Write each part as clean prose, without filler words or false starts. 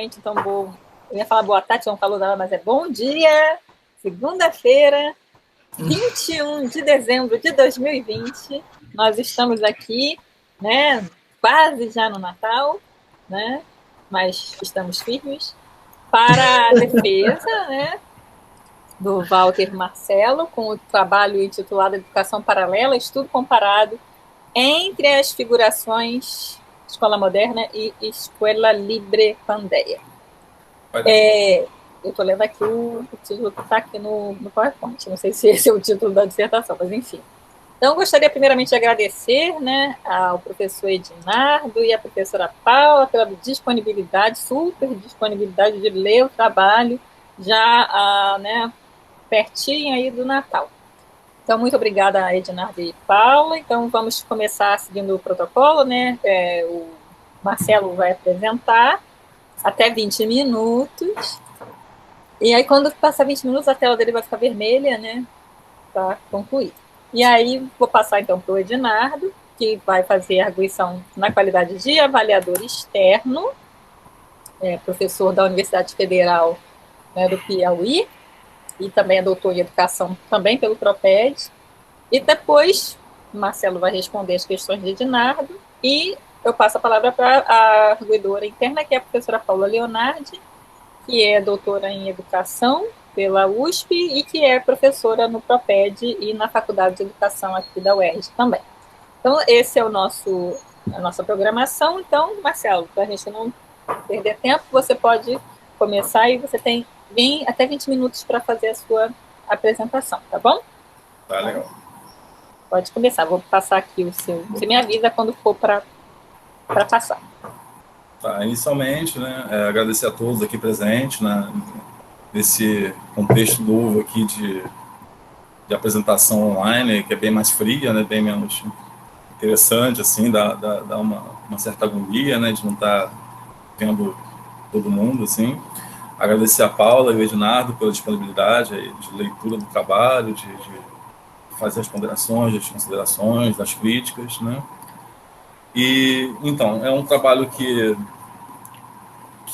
primeiramente, então, eu ia falar boa tarde, não falou nada, mas é bom dia. Segunda-feira, 21 de dezembro de 2020. Nós estamos aqui, né, quase já no Natal, né, mas estamos firmes para a defesa, né, do Walter Marcelo, com o trabalho intitulado Educação Paralela, Estudo Comparado entre as figurações Escola Moderna e Escola Libre Pandeia. Eu estou lendo aqui o título que está aqui no PowerPoint, não sei se esse é o título da dissertação, mas enfim. Então, gostaria primeiramente de agradecer, né, ao professor Edinardo e à professora Paula pela disponibilidade, super disponibilidade de ler o trabalho já né, pertinho aí do Natal. Então, muito obrigada a Edinardo e Paula. Então, vamos começar seguindo o protocolo, né? O Marcelo vai apresentar até 20 minutos. E aí, quando passar 20 minutos, a tela dele vai ficar vermelha, né? Para concluir. E aí, vou passar, então, para o Edinardo, que vai fazer a arguição na qualidade de avaliador externo, professor da Universidade Federal, né, do Piauí, e também é doutor em educação, também pelo PROPED. E depois, o Marcelo vai responder as questões de Edinardo, e eu passo a palavra para a arguidora interna, que é a professora Paula Leonardi, que é doutora em educação pela USP e que é professora no PROPED e na Faculdade de Educação aqui da UERJ também. Então, esse é a nossa programação. Então, Marcelo, para a gente não perder tempo, você pode começar e você tem até 20 minutos para fazer a sua apresentação, tá bom? Tá, legal. Pode começar, vou passar aqui o seu. Você me avisa quando for para passar. Tá, inicialmente, né, agradecer a todos aqui presentes, né, nesse contexto novo aqui de apresentação online, que é bem mais fria, né, bem menos interessante, assim, dá uma certa agonia, né, de não estar vendo todo mundo, assim. Agradecer a Paula e o Edinardo pela disponibilidade aí, de leitura do trabalho, de fazer as ponderações, as considerações, as críticas, né. E, então, é um trabalho que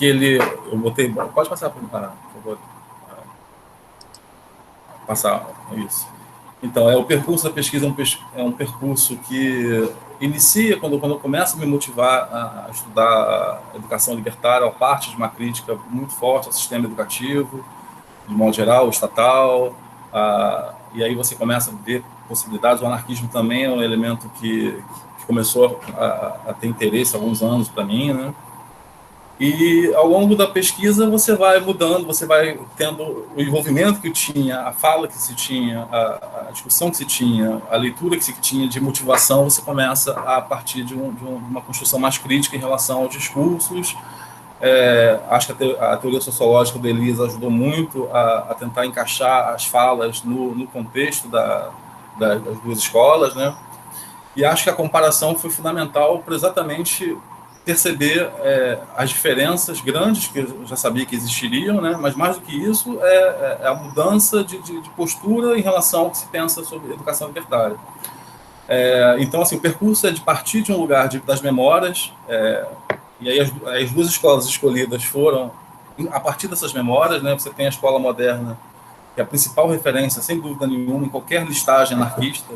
eu botei... Pode passar, por favor. Passar, isso. Então, o percurso da pesquisa é um percurso que inicia quando eu começo a me motivar a estudar a educação libertária, a parte de uma crítica muito forte ao sistema educativo, de modo geral, estatal, e aí você começa a ver possibilidades. O anarquismo também é um elemento que começou a ter interesse há alguns anos para mim, né? E ao longo da pesquisa você vai mudando, você vai tendo o envolvimento que tinha, a fala que se tinha, a discussão que se tinha, a leitura que se tinha de motivação, você começa a partir de uma construção mais crítica em relação aos discursos. Acho que a teoria sociológica da Elisa ajudou muito a tentar encaixar as falas no contexto das duas escolas, né? E acho que a comparação foi fundamental para exatamente perceber as diferenças grandes que eu já sabia que existiriam, né? Mas mais do que isso é a mudança de postura em relação ao que se pensa sobre educação libertária. Então, assim, o percurso é de partir de um lugar das memórias, e aí as duas escolas escolhidas foram a partir dessas memórias, né? Você tem a escola moderna, que é a principal referência, sem dúvida nenhuma, em qualquer listagem anarquista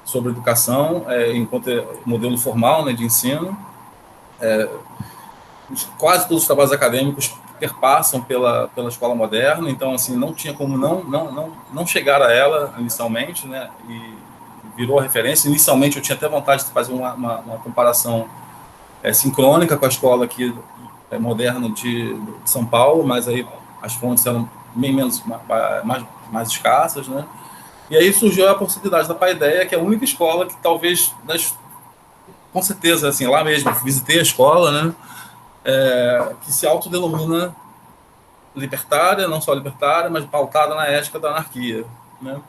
sobre educação, enquanto modelo formal, né, de ensino. Quase todos os trabalhos acadêmicos perpassam pela escola moderna, então, assim, não tinha como não chegar a ela inicialmente, né, e virou a referência. Inicialmente eu tinha até vontade de fazer uma comparação sincrônica com a escola aqui moderna de São Paulo, mas aí as fontes eram bem mais escassas, né. E aí surgiu a possibilidade da Paideia, que é a única escola que talvez, com certeza, assim, lá mesmo, visitei a escola, né, que se autodenomina libertária, não só libertária, mas pautada na ética da anarquia, né.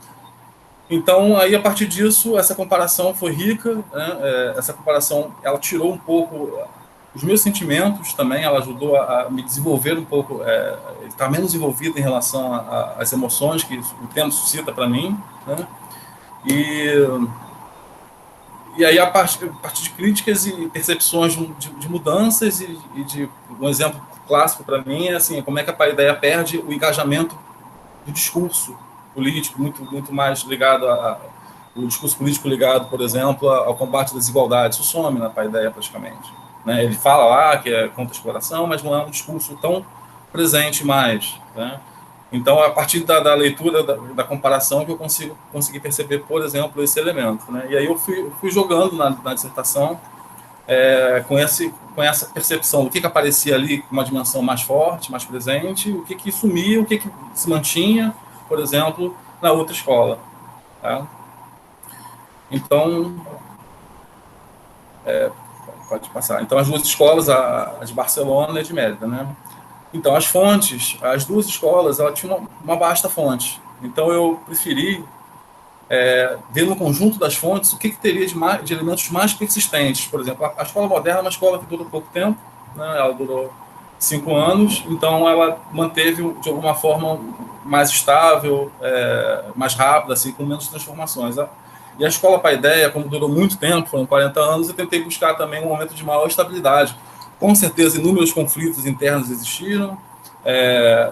Então, aí, a partir disso, essa comparação foi rica, né, essa comparação, ela tirou um pouco os meus sentimentos também, ela ajudou a me desenvolver um pouco, estar menos envolvido em relação às emoções que o tempo suscita para mim, né? e aí, a partir de críticas e percepções de mudanças, e de um exemplo clássico para mim é assim, como é que a paideia perde o engajamento do discurso político, muito mais ligado o discurso político ligado, por exemplo, ao combate das desigualdades. Isso some na paideia praticamente. Né? Ele fala lá que é contra a exploração, mas não é um discurso tão presente mais. Né? Então, a partir da leitura, da comparação, que eu consegui perceber, por exemplo, esse elemento. Né? E aí eu fui jogando na dissertação com essa percepção do que aparecia ali com uma dimensão mais forte, mais presente, o que sumia, o que se mantinha, por exemplo, na outra escola. Tá? Então, pode passar. Então, as duas escolas, a de Barcelona e a de Mérida, né? Então, as fontes, as duas escolas, elas tinham uma vasta fonte. Então, eu preferi ver no conjunto das fontes o que teria de elementos mais persistentes. Por exemplo, a escola moderna é uma escola que dura pouco tempo, né? Ela durou 5 anos, então ela manteve, de alguma forma, mais estável, mais rápida, assim, com menos transformações. E a escola Paideia, como durou muito tempo, foram 40 anos, eu tentei buscar também um momento de maior estabilidade. Com certeza, inúmeros conflitos internos existiram.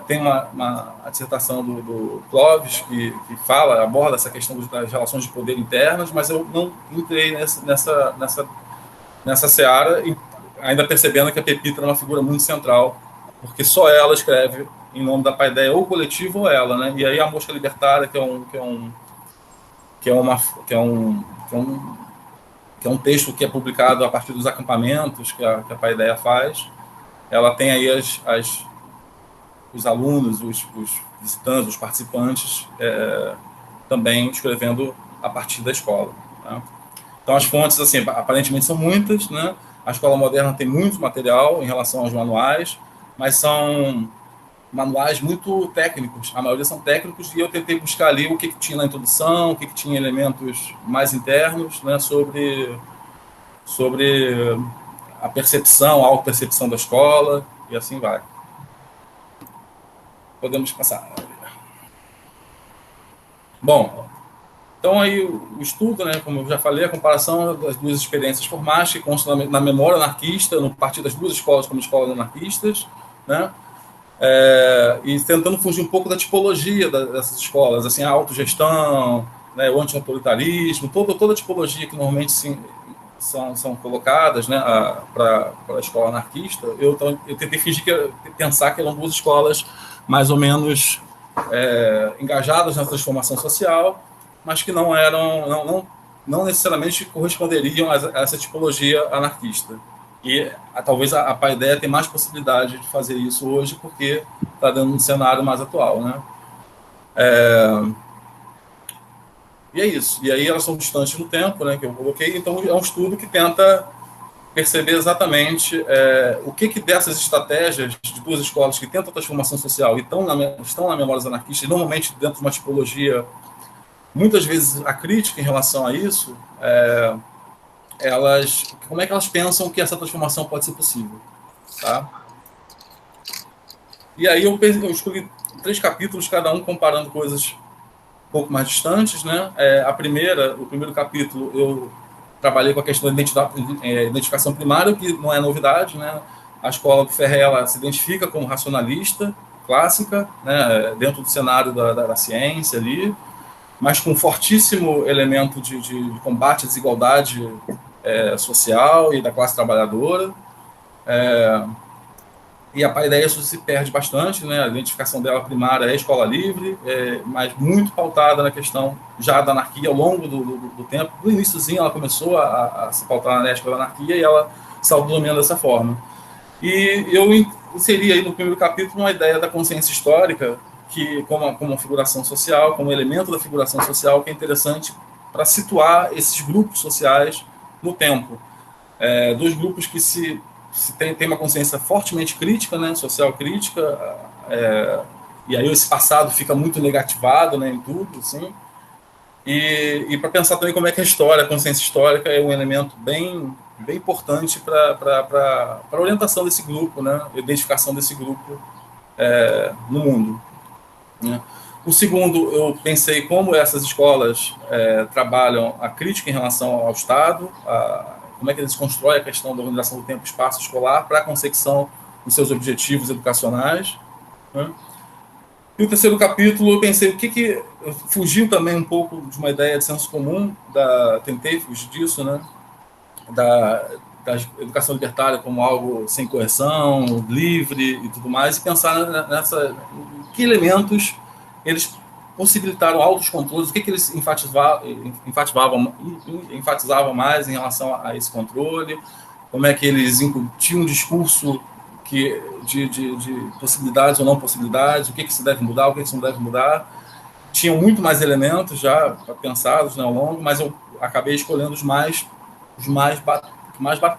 Tem a dissertação do Clóvis que aborda essa questão das relações de poder internas, mas eu não entrei nessa seara, ainda percebendo que a Pepita é uma figura muito central, porque só ela escreve em nome da Paideia, ou coletivo ou ela, né? E aí a Mosca Libertária, que é um texto que é publicado a partir dos acampamentos que a Paideia faz, ela tem aí os alunos, os visitantes, os participantes também escrevendo a partir da escola. Né? Então, as fontes, assim, aparentemente são muitas, né? A escola moderna tem muito material em relação aos manuais, mas são manuais muito técnicos, a maioria são técnicos, e eu tentei buscar ali o que tinha na introdução, o que tinha elementos mais internos, né, sobre a percepção, a autopercepção da escola, e assim vai. Podemos passar. Bom, então aí o estudo, né, como eu já falei, a comparação das duas experiências formais que constam na memória anarquista, no partido das duas escolas como escolas anarquistas, né, e tentando fugir um pouco da tipologia dessas escolas, assim, a autogestão, né, o anti-autoritarismo, toda a tipologia que normalmente são colocadas, né, para a escola anarquista. Eu tentei pensar que eram duas escolas mais ou menos engajadas na transformação social, mas que não necessariamente corresponderiam a essa tipologia anarquista. E talvez a Paideia tem mais possibilidade de fazer isso hoje, porque está dando um cenário mais atual, né? E é isso. E aí elas são distantes no tempo, né, que eu coloquei. Então é um estudo que tenta perceber exatamente o que dessas estratégias de duas escolas que tentam a transformação social e estão na memória anarquista, e normalmente dentro de uma tipologia, muitas vezes a crítica em relação a isso, como é que elas pensam que essa transformação pode ser possível, tá? E aí eu escolhi 3 capítulos, cada um comparando coisas um pouco mais distantes, né? O primeiro capítulo eu trabalhei com a questão da identificação primária, que não é novidade, né? A escola do Ferré, ela se identifica como racionalista, clássica, né? Dentro do cenário da ciência ali, mas com um fortíssimo elemento de combate à desigualdade social e da classe trabalhadora. E a Paideia isso se perde bastante, né? A identificação dela primária é a escola livre, mas muito pautada na questão já da anarquia ao longo do tempo. No iníciozinho ela começou a se pautar na ética da anarquia, e ela saiu dominando dessa forma. E eu inseri aí no primeiro capítulo uma ideia da consciência histórica, que como uma figuração social, como elemento da figuração social, que é interessante para situar esses grupos sociais no tempo. 2 grupos que tem uma consciência fortemente crítica, né, social crítica, e aí esse passado fica muito negativado, né, em tudo, assim, e para pensar também como é que a consciência histórica é um elemento bem importante para a orientação desse grupo, né, a identificação desse grupo no mundo, né. O segundo, eu pensei como essas escolas trabalham a crítica em relação ao Estado, como é que eles constroem a questão da organização do tempo e espaço escolar para a consecução dos seus objetivos educacionais, né? E o terceiro capítulo, eu pensei fugiu também um pouco de uma ideia de senso comum, tentei fugir disso, né? Da educação libertária como algo sem coerção, livre e tudo mais, e pensar que elementos eles possibilitaram altos controles, o que eles enfatizavam mais em relação a esse controle, como é que eles incutiam um discurso de possibilidades ou não possibilidades, o que se deve mudar, o que se não deve mudar. Tinham muito mais elementos já pensados, né, ao longo, mas eu acabei escolhendo os mais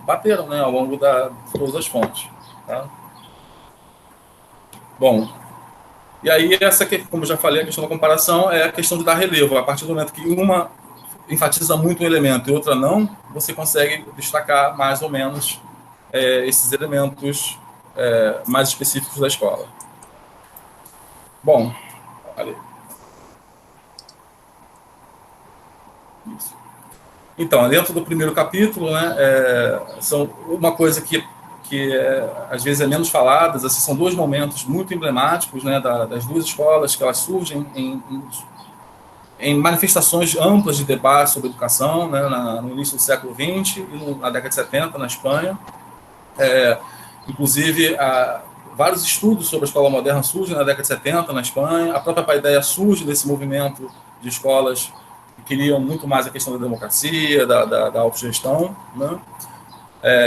bateram, né, ao longo de todas as fontes. Tá? Bom, e aí como eu já falei, a questão da comparação é a questão de dar relevo. A partir do momento que uma enfatiza muito um elemento e outra não, você consegue destacar mais ou menos esses elementos mais específicos da escola. Bom, ali. Isso. Então, dentro do primeiro capítulo, né, são uma coisa que às vezes é menos falada, assim, são dois momentos muito emblemáticos, né, das duas escolas, que elas surgem em manifestações amplas de debate sobre educação, né, no início do século XX e na década de 70, na Espanha. Inclusive, vários estudos sobre a escola moderna surgem na década de 70, na Espanha. A própria Paideia surge desse movimento de escolas que queriam muito mais a questão da democracia, da autogestão, né?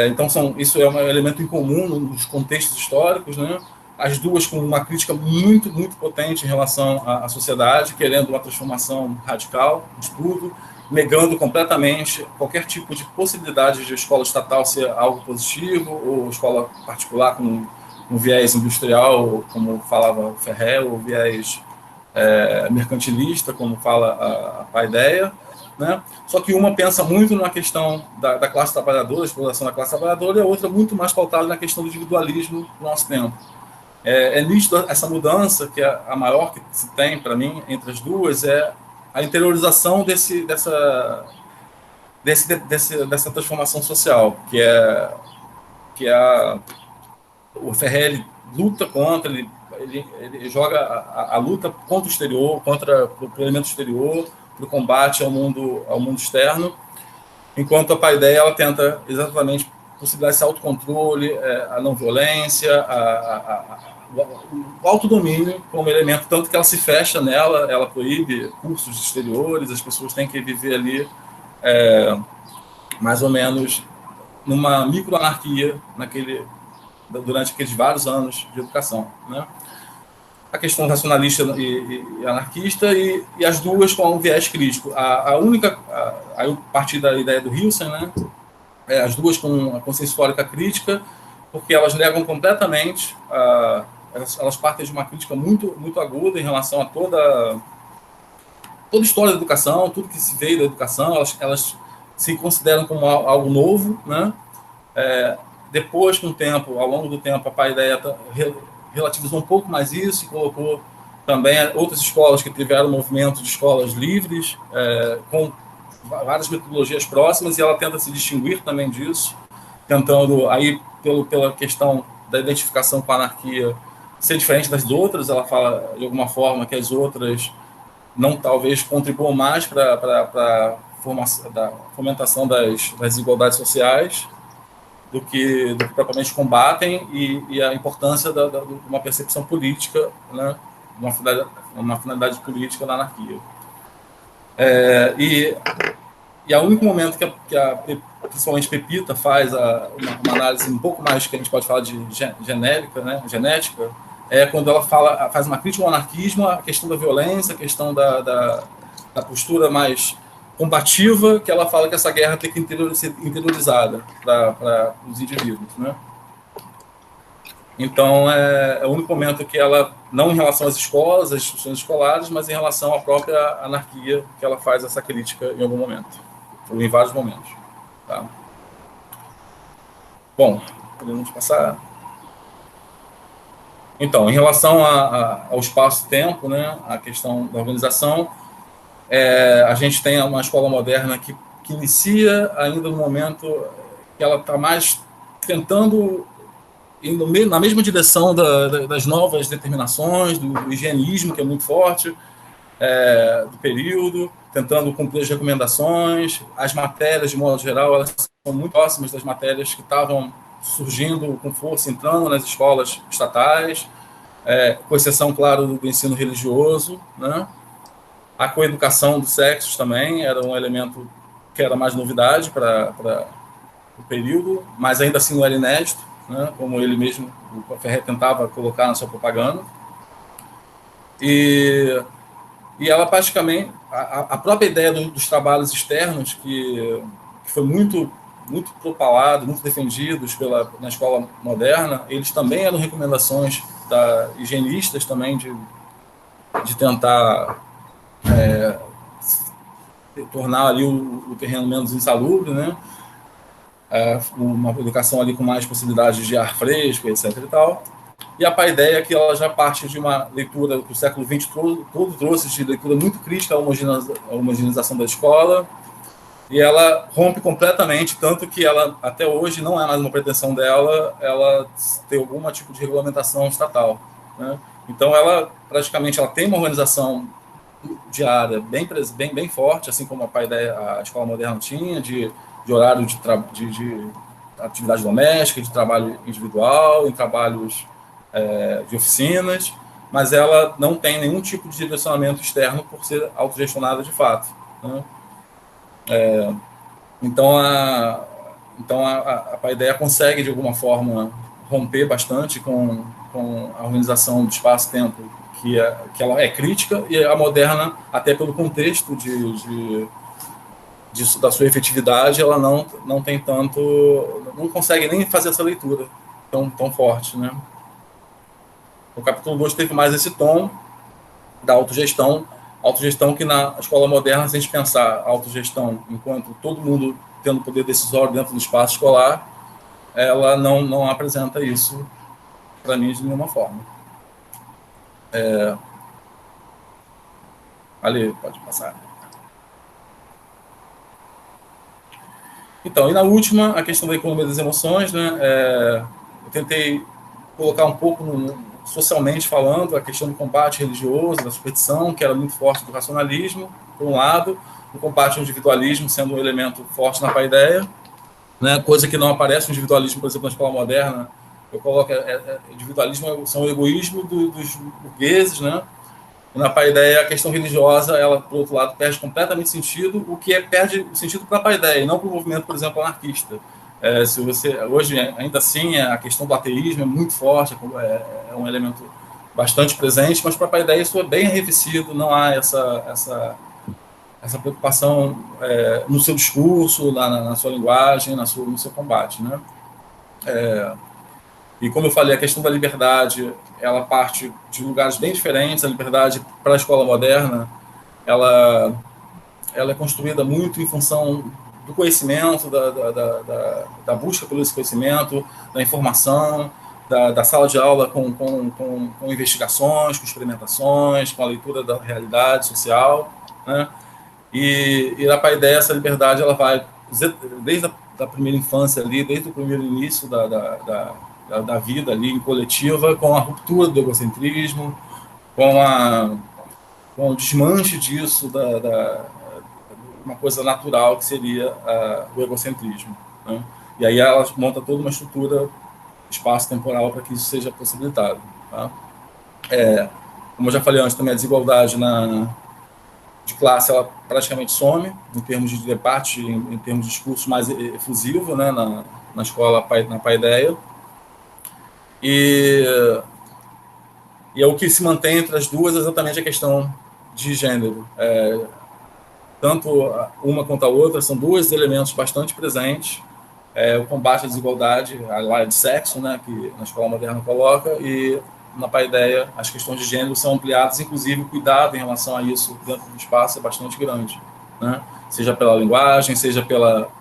Então, isso é um elemento em comum nos contextos históricos, né? As duas com uma crítica muito, muito potente em relação à sociedade, querendo uma transformação radical de tudo, negando completamente qualquer tipo de possibilidade de escola estatal ser algo positivo, ou escola particular com um viés industrial, como falava Ferrer, ou viés mercantilista, como fala a Paideia, né? Só que uma pensa muito na questão da classe trabalhadora, a exploração da classe trabalhadora, e a outra muito mais pautada na questão do individualismo do nosso tempo. É nítido essa mudança, que é a maior que se tem, para mim, entre as duas, é a interiorização dessa transformação social, que o Ferrer luta contra, ele joga a luta contra o exterior, contra o elemento exterior, para o combate ao mundo externo, enquanto a Paideia ela tenta exatamente possibilitar esse autocontrole, a não violência, o autodomínio como elemento, tanto que ela se fecha nela, ela proíbe cursos exteriores, as pessoas têm que viver ali mais ou menos numa microanarquia durante aqueles vários anos de educação, né? A questão racionalista e anarquista, e as duas com um viés crítico. A única, aí a partir da ideia do Hilsen, né, as duas com a consciência histórica crítica, porque elas negam completamente, elas partem de uma crítica muito, muito aguda em relação a toda a história da educação, tudo que se veio da educação, elas se consideram como algo novo, né? Depois, com o tempo, ao longo do tempo, a Paideia relativizou um pouco mais isso e colocou também outras escolas que tiveram um movimento de escolas livres, com várias metodologias próximas, e ela tenta se distinguir também disso, tentando, aí, pela questão da identificação com a anarquia, ser diferente das outras. Ela fala, de alguma forma, que as outras não talvez contribuam mais para a fomentação das desigualdades sociais, do que propriamente combatem, e a importância de uma percepção política, né, uma finalidade política da anarquia. E o único momento que principalmente Pepita faz uma análise um pouco mais, que a gente pode falar de genérica, né, genética, é quando ela faz uma crítica ao anarquismo, a questão da violência, a questão da postura mais combativa, que ela fala que essa guerra tem que ser interiorizada para os indivíduos, né? Então, é o único momento que ela, não em relação às escolas, às instituições escolares, mas em relação à própria anarquia, que ela faz essa crítica em algum momento, ou em vários momentos. Tá? Bom, podemos passar. Então, em relação ao espaço-tempo, né, a questão da organização, a gente tem uma escola moderna que inicia ainda no momento que ela está mais tentando ir na mesma direção das novas determinações, do higienismo, que é muito forte, do período, tentando cumprir as recomendações. As matérias, de modo geral, elas são muito próximas das matérias que estavam surgindo com força, entrando nas escolas estatais, com exceção, claro, do ensino religioso, né? A coeducação dos sexos também era um elemento que era mais novidade para o período, mas ainda assim não era inédito, né? Como ele mesmo, o Ferrer, tentava colocar na sua propaganda. E ela praticamente, a própria ideia dos trabalhos externos, que foi muito propalado, muito defendidos na escola moderna, eles também eram recomendações higienistas também de tentar tornar ali o terreno menos insalubre, né? Uma educação ali com mais possibilidades de ar fresco, etc. e tal. E a paideia, que ela já parte de uma leitura que o século XX todo trouxe, de leitura muito crítica à homogeneização da escola, e ela rompe completamente, tanto que ela, até hoje, não é mais uma pretensão dela, ela ter algum tipo de regulamentação estatal, né? Então, ela praticamente ela tem uma organização diária bem forte, assim como a escola moderna tinha, de horário de atividade doméstica, de trabalho individual, em trabalhos de oficinas, mas ela não tem nenhum tipo de direcionamento externo por ser autogestionada de fato, né? Então a paideia consegue, de alguma forma, romper bastante com a organização do espaço-tempo, que ela é crítica, e a moderna, até pelo contexto da sua efetividade, ela não tem tanto, não consegue nem fazer essa leitura tão forte, né? O capítulo 2 teve mais esse tom da autogestão que na escola moderna, se a gente pensar a autogestão enquanto todo mundo tendo poder decisório dentro do espaço escolar, ela não apresenta isso para mim de nenhuma forma. Ali, pode passar. Então, e na última, a questão da economia das emoções, né? Eu tentei colocar um pouco socialmente falando, a questão do combate religioso, da superstição, que era muito forte do racionalismo, por um lado, o combate ao individualismo sendo um elemento forte na paideia, né? Coisa que não aparece no individualismo, por exemplo, na escola moderna. Eu coloco individualismo são o egoísmo dos burgueses, né? E na paideia, a questão religiosa, ela, por outro lado, perde completamente sentido, o que perde sentido para a paideia, e não para o movimento, por exemplo, anarquista. Hoje, ainda assim, a questão do ateísmo é muito forte, é um elemento bastante presente, mas para a paideia isso é bem arrefecido, não há essa preocupação no seu discurso, na sua linguagem, no seu combate, né? E como eu falei, a questão da liberdade, ela parte de lugares bem diferentes. A liberdade para a escola moderna, ela é construída muito em função do conhecimento, da busca pelo esse conhecimento, da informação, da sala de aula com investigações, com experimentações, com a leitura da realidade social, né? E na paideia, essa liberdade ela vai desde a primeira infância ali, desde o primeiro início da vida ali coletiva, com a ruptura do egocentrismo, com o desmanche disso, uma coisa natural que seria o egocentrismo, né? E aí ela monta toda uma estrutura espaço-temporal para que isso seja possibilitado, tá? Como eu já falei antes, também a desigualdade de classe ela praticamente some, em termos de debate, em termos de discurso mais efusivo, né, na escola, na paideia. E é o que se mantém entre as duas é exatamente a questão de gênero. Tanto uma quanto a outra são dois elementos bastante presentes. O combate à desigualdade, a área de sexo, né, que na escola moderna coloca, e na paideia as questões de gênero são ampliadas, inclusive o cuidado em relação a isso dentro do espaço é bastante grande, né? Seja pela linguagem, seja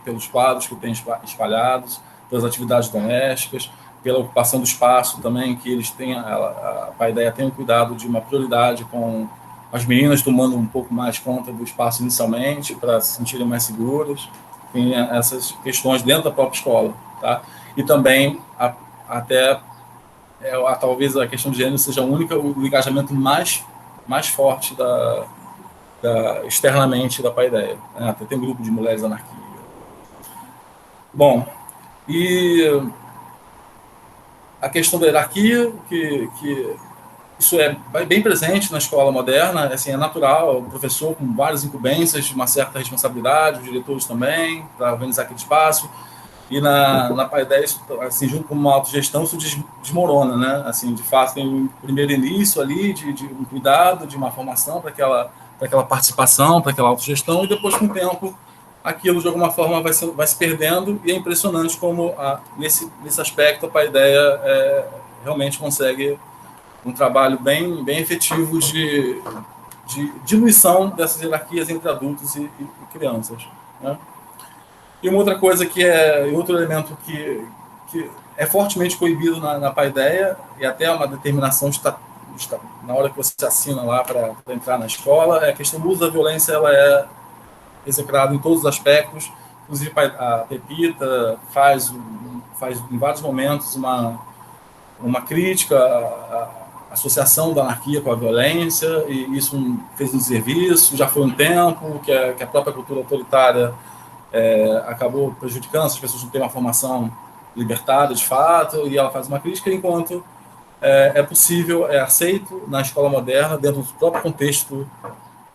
pelos quadros que tem espalhados, pelas atividades domésticas, pela ocupação do espaço também, que eles têm, a Paideia tem um cuidado de uma prioridade com as meninas tomando um pouco mais conta do espaço inicialmente, para se sentirem mais seguras. Tem essas questões dentro da própria escola, tá? E também, até, talvez a questão de gênero seja o engajamento mais forte externamente da Paideia, né? Até tem um grupo de mulheres anarquia. Bom, e a questão da hierarquia, que isso é bem presente na escola moderna, assim, é natural, o professor com várias incumbências, de uma certa responsabilidade, os diretores também, para organizar aquele espaço, e na Paideia, assim, junto com uma autogestão, isso desmorona, né? Assim, de fato, tem um primeiro início ali de um cuidado, de uma formação para aquela participação, para aquela autogestão, e depois, com o tempo, aquilo, de alguma forma, vai se perdendo, e é impressionante como, nesse aspecto, a Paideia realmente consegue um trabalho bem efetivo de diluição dessas hierarquias entre adultos e crianças, né? E uma outra coisa outro elemento que é fortemente coibido na Paideia, e até uma determinação na hora que você assina lá para entrar na escola, é a questão do uso da violência. Ela é execrada em todos os aspectos, inclusive a Pepita faz em vários momentos uma crítica à associação da anarquia com a violência, e isso fez um desserviço. Já foi um tempo que a própria cultura autoritária acabou prejudicando, as pessoas não têm uma formação libertária de fato, e ela faz uma crítica, enquanto é possível, é aceito na escola moderna, dentro do próprio contexto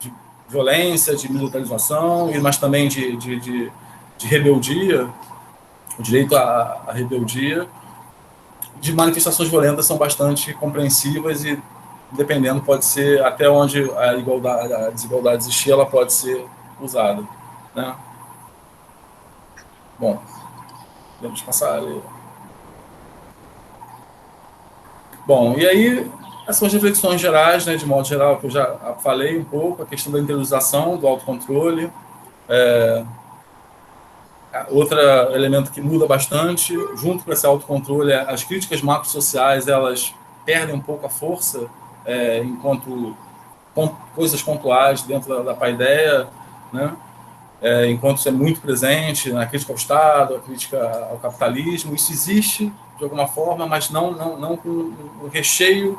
de violência, de militarização, mas também de rebeldia, o direito à rebeldia, de manifestações violentas são bastante compreensivas, e, dependendo, pode ser até onde a desigualdade existir, ela pode ser usada, né? Bom, vamos passar ali. Bom, e aí, essas são as reflexões gerais, né, de modo geral, que eu já falei um pouco, a questão da interiorização, do autocontrole. Outro elemento que muda bastante, junto com esse autocontrole, as críticas macrosociais, elas perdem um pouco a força, enquanto coisas pontuais dentro da Paideia, né? Enquanto isso é muito presente na crítica ao Estado, a crítica ao capitalismo. Isso existe de alguma forma, mas não com o recheio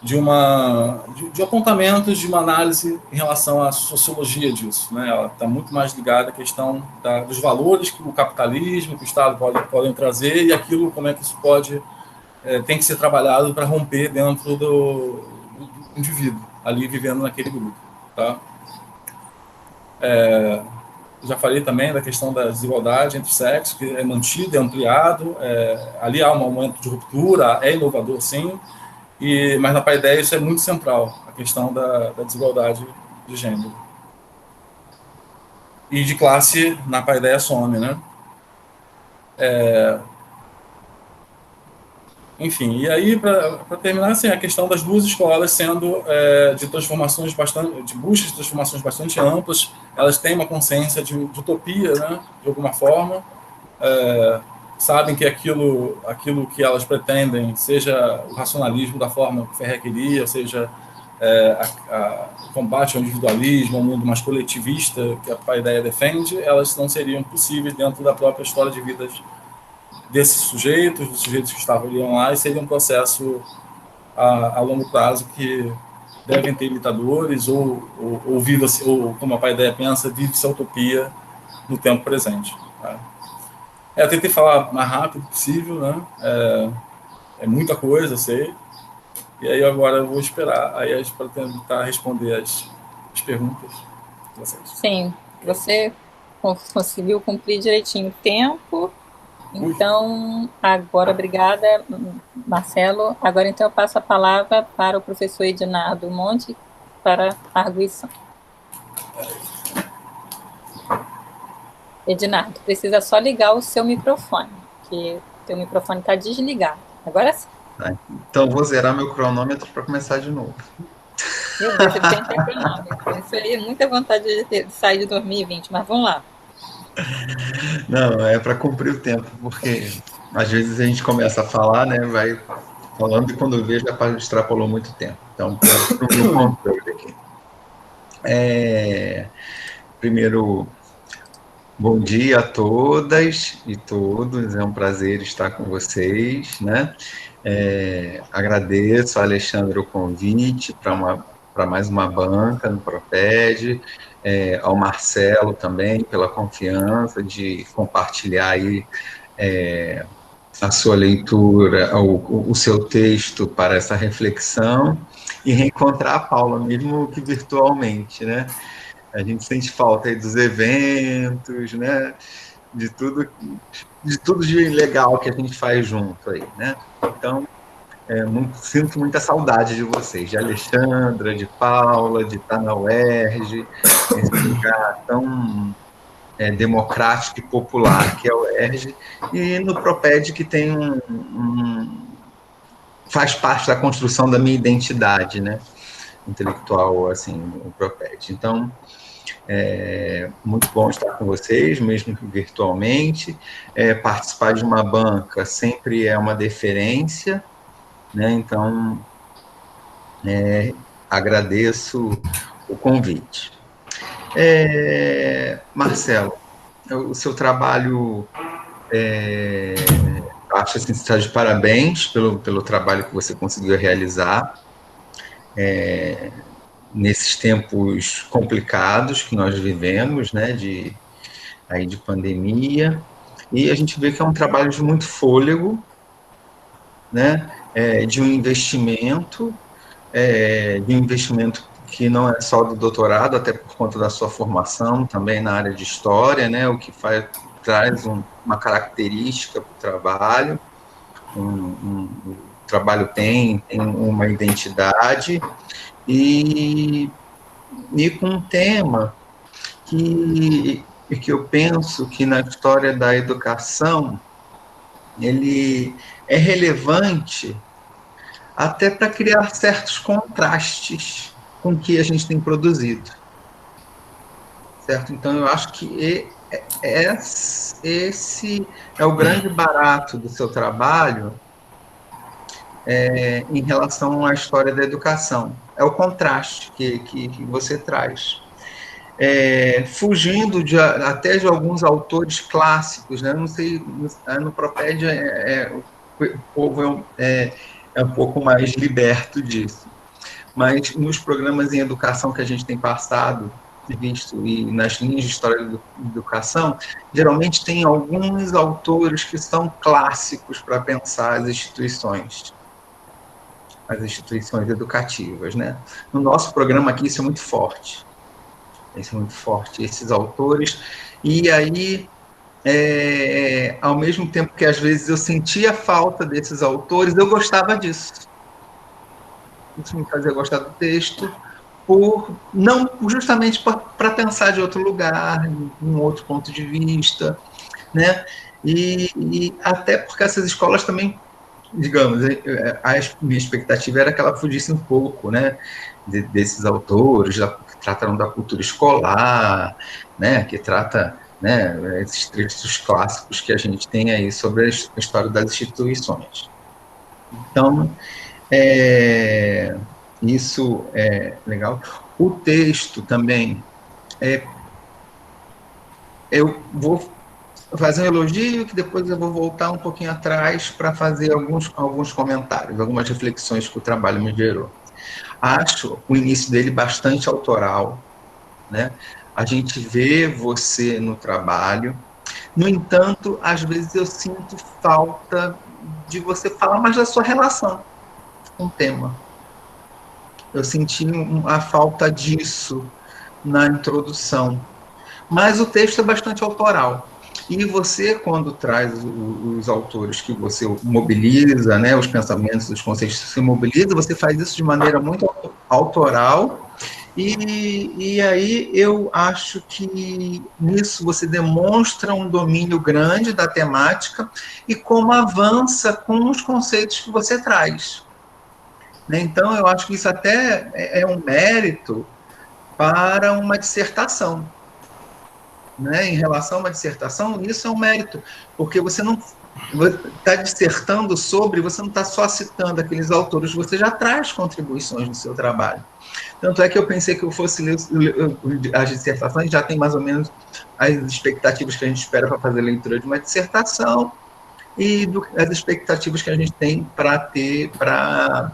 de apontamentos, de uma análise em relação à sociologia disso, né? Ela está muito mais ligada à questão dos valores que o capitalismo, que o Estado podem trazer, e aquilo, como é que isso tem que ser trabalhado para romper dentro do indivíduo, ali vivendo naquele grupo, tá? Já falei também da questão da desigualdade entre sexos, que é mantido, é ampliado, ali há um momento de ruptura, é inovador, sim, mas na Paideia isso é muito central, a questão da desigualdade de gênero. E de classe, na Paideia some, né? Enfim, e aí, para terminar, assim, a questão das duas escolas sendo de transformações de busca de transformações bastante amplas, elas têm uma consciência de utopia, né, de alguma forma, sabem que aquilo que elas pretendem, seja o racionalismo da forma que Ferrer queria, seja o combate ao individualismo, ao mundo mais coletivista que a Paideia defende, elas não seriam possíveis dentro da própria história de vidas desses sujeitos, dos sujeitos que estavam lá, e seria um processo a longo prazo que devem ter imitadores, ou como a Paideia pensa, vive-se a utopia no tempo presente. Tá? Eu tentei falar o mais rápido possível, né? É muita coisa, eu sei, e aí agora eu vou esperar aí para tentar responder as perguntas de vocês. Sim, você conseguiu cumprir direitinho o tempo. Então, agora, obrigada, Marcelo. Agora, então, eu passo a palavra para o professor Edinardo Monte para a arguição. Edinardo, precisa só ligar o seu microfone, que o seu microfone está desligado. Agora sim. Então, vou zerar meu cronômetro para começar de novo. Meu Deus, você tem cronômetro. Isso aí é muita vontade de sair de 2020, mas vamos lá. Não, é para cumprir o tempo, porque Às vezes a gente começa a falar, né, vai falando, e quando vê, já extrapolou muito tempo. Então, para o meu controle aqui. Primeiro, bom dia a todas e todos, é um prazer estar com vocês, né? Agradeço, Alexandre, o convite para mais uma banca no Proped, ao Marcelo também pela confiança de compartilhar aí a sua leitura, o seu texto para essa reflexão, e reencontrar a Paula, mesmo que virtualmente, né? A gente sente falta aí dos eventos, né? De tudo de legal que a gente faz junto aí, né? Então, sinto muita saudade de vocês, de Alexandra, de Paula, de estar na UERJ, esse lugar tão democrático e popular que é a UERJ, e no Proped, que tem faz parte da construção da minha identidade, né? Intelectual, assim, o Proped. Então, muito bom estar com vocês, mesmo que virtualmente. Participar de uma banca sempre é uma deferência, né? Então, agradeço o convite. Marcelo, o seu trabalho, acho assim, está de parabéns pelo trabalho que você conseguiu realizar nesses tempos complicados que nós vivemos, né, de pandemia, e a gente vê que é um trabalho de muito fôlego, né, de um investimento que não é só do doutorado, até por conta da sua formação também na área de história, né, o que traz uma característica para o trabalho. O trabalho tem uma identidade, e com um tema que eu penso que na história da educação ele é relevante até para criar certos contrastes com o que a gente tem produzido, certo? Então, eu acho que esse é o grande barato do seu trabalho em relação à história da educação. É o contraste que você traz. Fugindo até de alguns autores clássicos, né? Não sei, no Propédia o povo é um pouco mais liberto disso, mas nos programas em educação que a gente tem passado e visto, e nas linhas de história da educação, geralmente tem alguns autores que são clássicos para pensar as instituições educativas, né? No nosso programa aqui isso é muito forte. Esses autores, e aí, ao mesmo tempo que às vezes eu sentia falta desses autores, eu gostava disso. Isso me fazia gostar do texto, justamente para pensar de outro lugar, um outro ponto de vista, né? E até porque essas escolas também, digamos, a minha expectativa era que ela fugisse um pouco, né, desses autores, que tratam da cultura escolar, né, que trata, né, esses trechos clássicos que a gente tem aí sobre a história das instituições. Então, isso é legal. O texto também, eu vou fazer um elogio, que depois eu vou voltar um pouquinho atrás para fazer alguns comentários, algumas reflexões que o trabalho me gerou. Acho o início dele bastante autoral, né? A gente vê você no trabalho. No entanto, às vezes eu sinto falta de você falar mais da sua relação com o tema. Eu senti a falta disso na introdução. Mas o texto é bastante autoral. E você, quando traz os autores que você mobiliza, né, os pensamentos, os conceitos que você mobiliza, você faz isso de maneira muito autoral, e aí eu acho que nisso você demonstra um domínio grande da temática e como avança com os conceitos que você traz. Então, eu acho que isso até é um mérito para uma dissertação. né, em relação a uma dissertação, isso é um mérito, porque você não está dissertando sobre, você não está só citando aqueles autores, você já traz contribuições no seu trabalho. Tanto é que eu pensei que eu fosse ler as dissertações, já tem mais ou menos as expectativas que a gente espera para fazer a leitura de uma dissertação e as expectativas que a gente tem para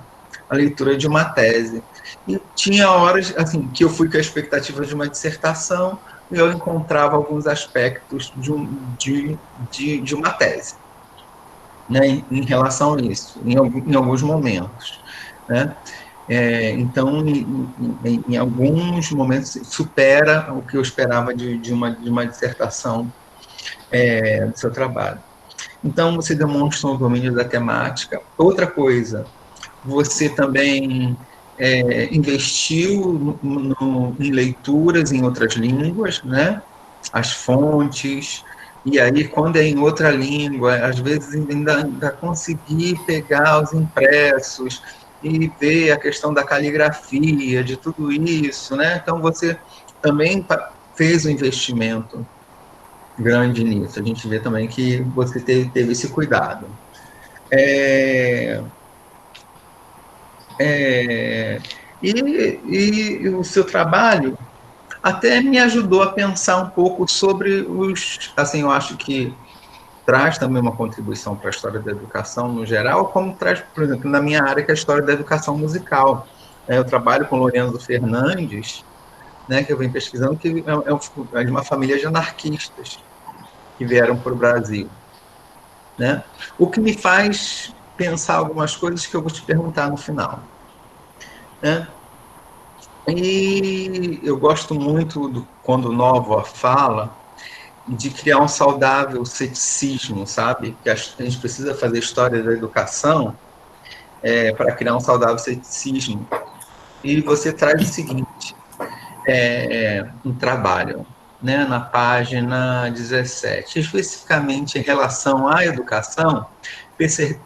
a leitura de uma tese. E tinha horas assim, que eu fui com a expectativa de uma dissertação e eu encontrava alguns aspectos de uma tese, né, em relação a isso, em alguns momentos, né? Então, em alguns momentos, supera o que eu esperava de uma dissertação do seu trabalho. Então, você demonstra o domínio da temática. Outra coisa, você também investiu em leituras em outras línguas, né? As fontes, e aí, quando é em outra língua, às vezes ainda consegui pegar os impressos e ver a questão da caligrafia, de tudo isso, né? Então, você também fez um investimento grande nisso. A gente vê também que você teve esse cuidado. E o seu trabalho até me ajudou a pensar um pouco sobre assim, eu acho que traz também uma contribuição para a história da educação no geral, como traz, por exemplo, na minha área, que é a história da educação musical. Eu trabalho com Lorenzo Fernandes, né, que eu venho pesquisando, que é de uma família de anarquistas que vieram para o Brasil, né? O que me faz pensar algumas coisas que eu vou te perguntar no final, né? E eu gosto muito quando Nova fala de criar um saudável ceticismo, sabe? Que a gente precisa fazer história da educação para criar um saudável ceticismo. E você traz o seguinte, um trabalho, né, na página 17, especificamente em relação à educação,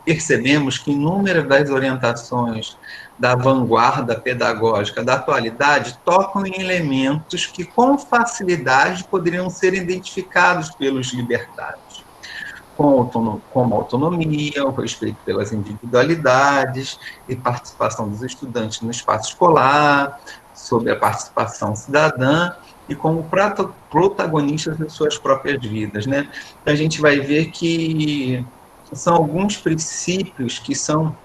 percebemos que inúmeras das orientações da vanguarda pedagógica da atualidade tocam em elementos que com facilidade poderiam ser identificados pelos libertários, como a autonomia, o respeito pelas individualidades e participação dos estudantes no espaço escolar, sobre a participação cidadã e como protagonistas de suas próprias vidas, né? A gente vai ver que são alguns princípios que são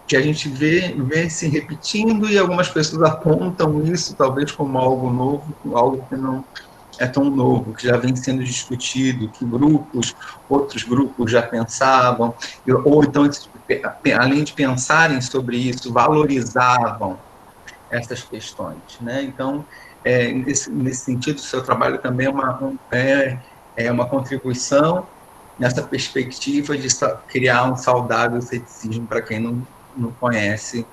que a gente vê se repetindo e algumas pessoas apontam isso talvez como algo novo, algo que não é tão novo, que já vem sendo discutido, que outros grupos já pensavam, ou então, além de pensarem sobre isso, valorizavam essas questões, né? Então, nesse sentido, o seu trabalho também é uma contribuição nessa perspectiva de criar um saudável ceticismo para quem não conhece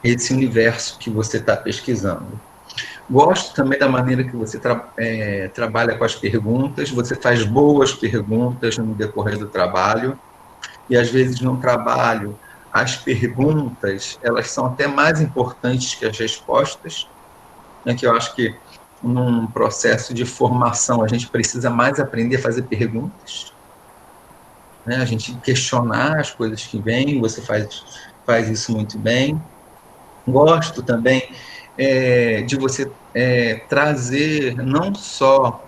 esse universo que você está pesquisando. Gosto também da maneira que você trabalha com as perguntas, você faz boas perguntas no decorrer do trabalho, e às vezes no trabalho as perguntas, elas são até mais importantes que as respostas, né, que eu acho que num processo de formação a gente precisa mais aprender a fazer perguntas, né, a gente questionar as coisas que vêm, você faz isso muito bem. Gosto também de você trazer não só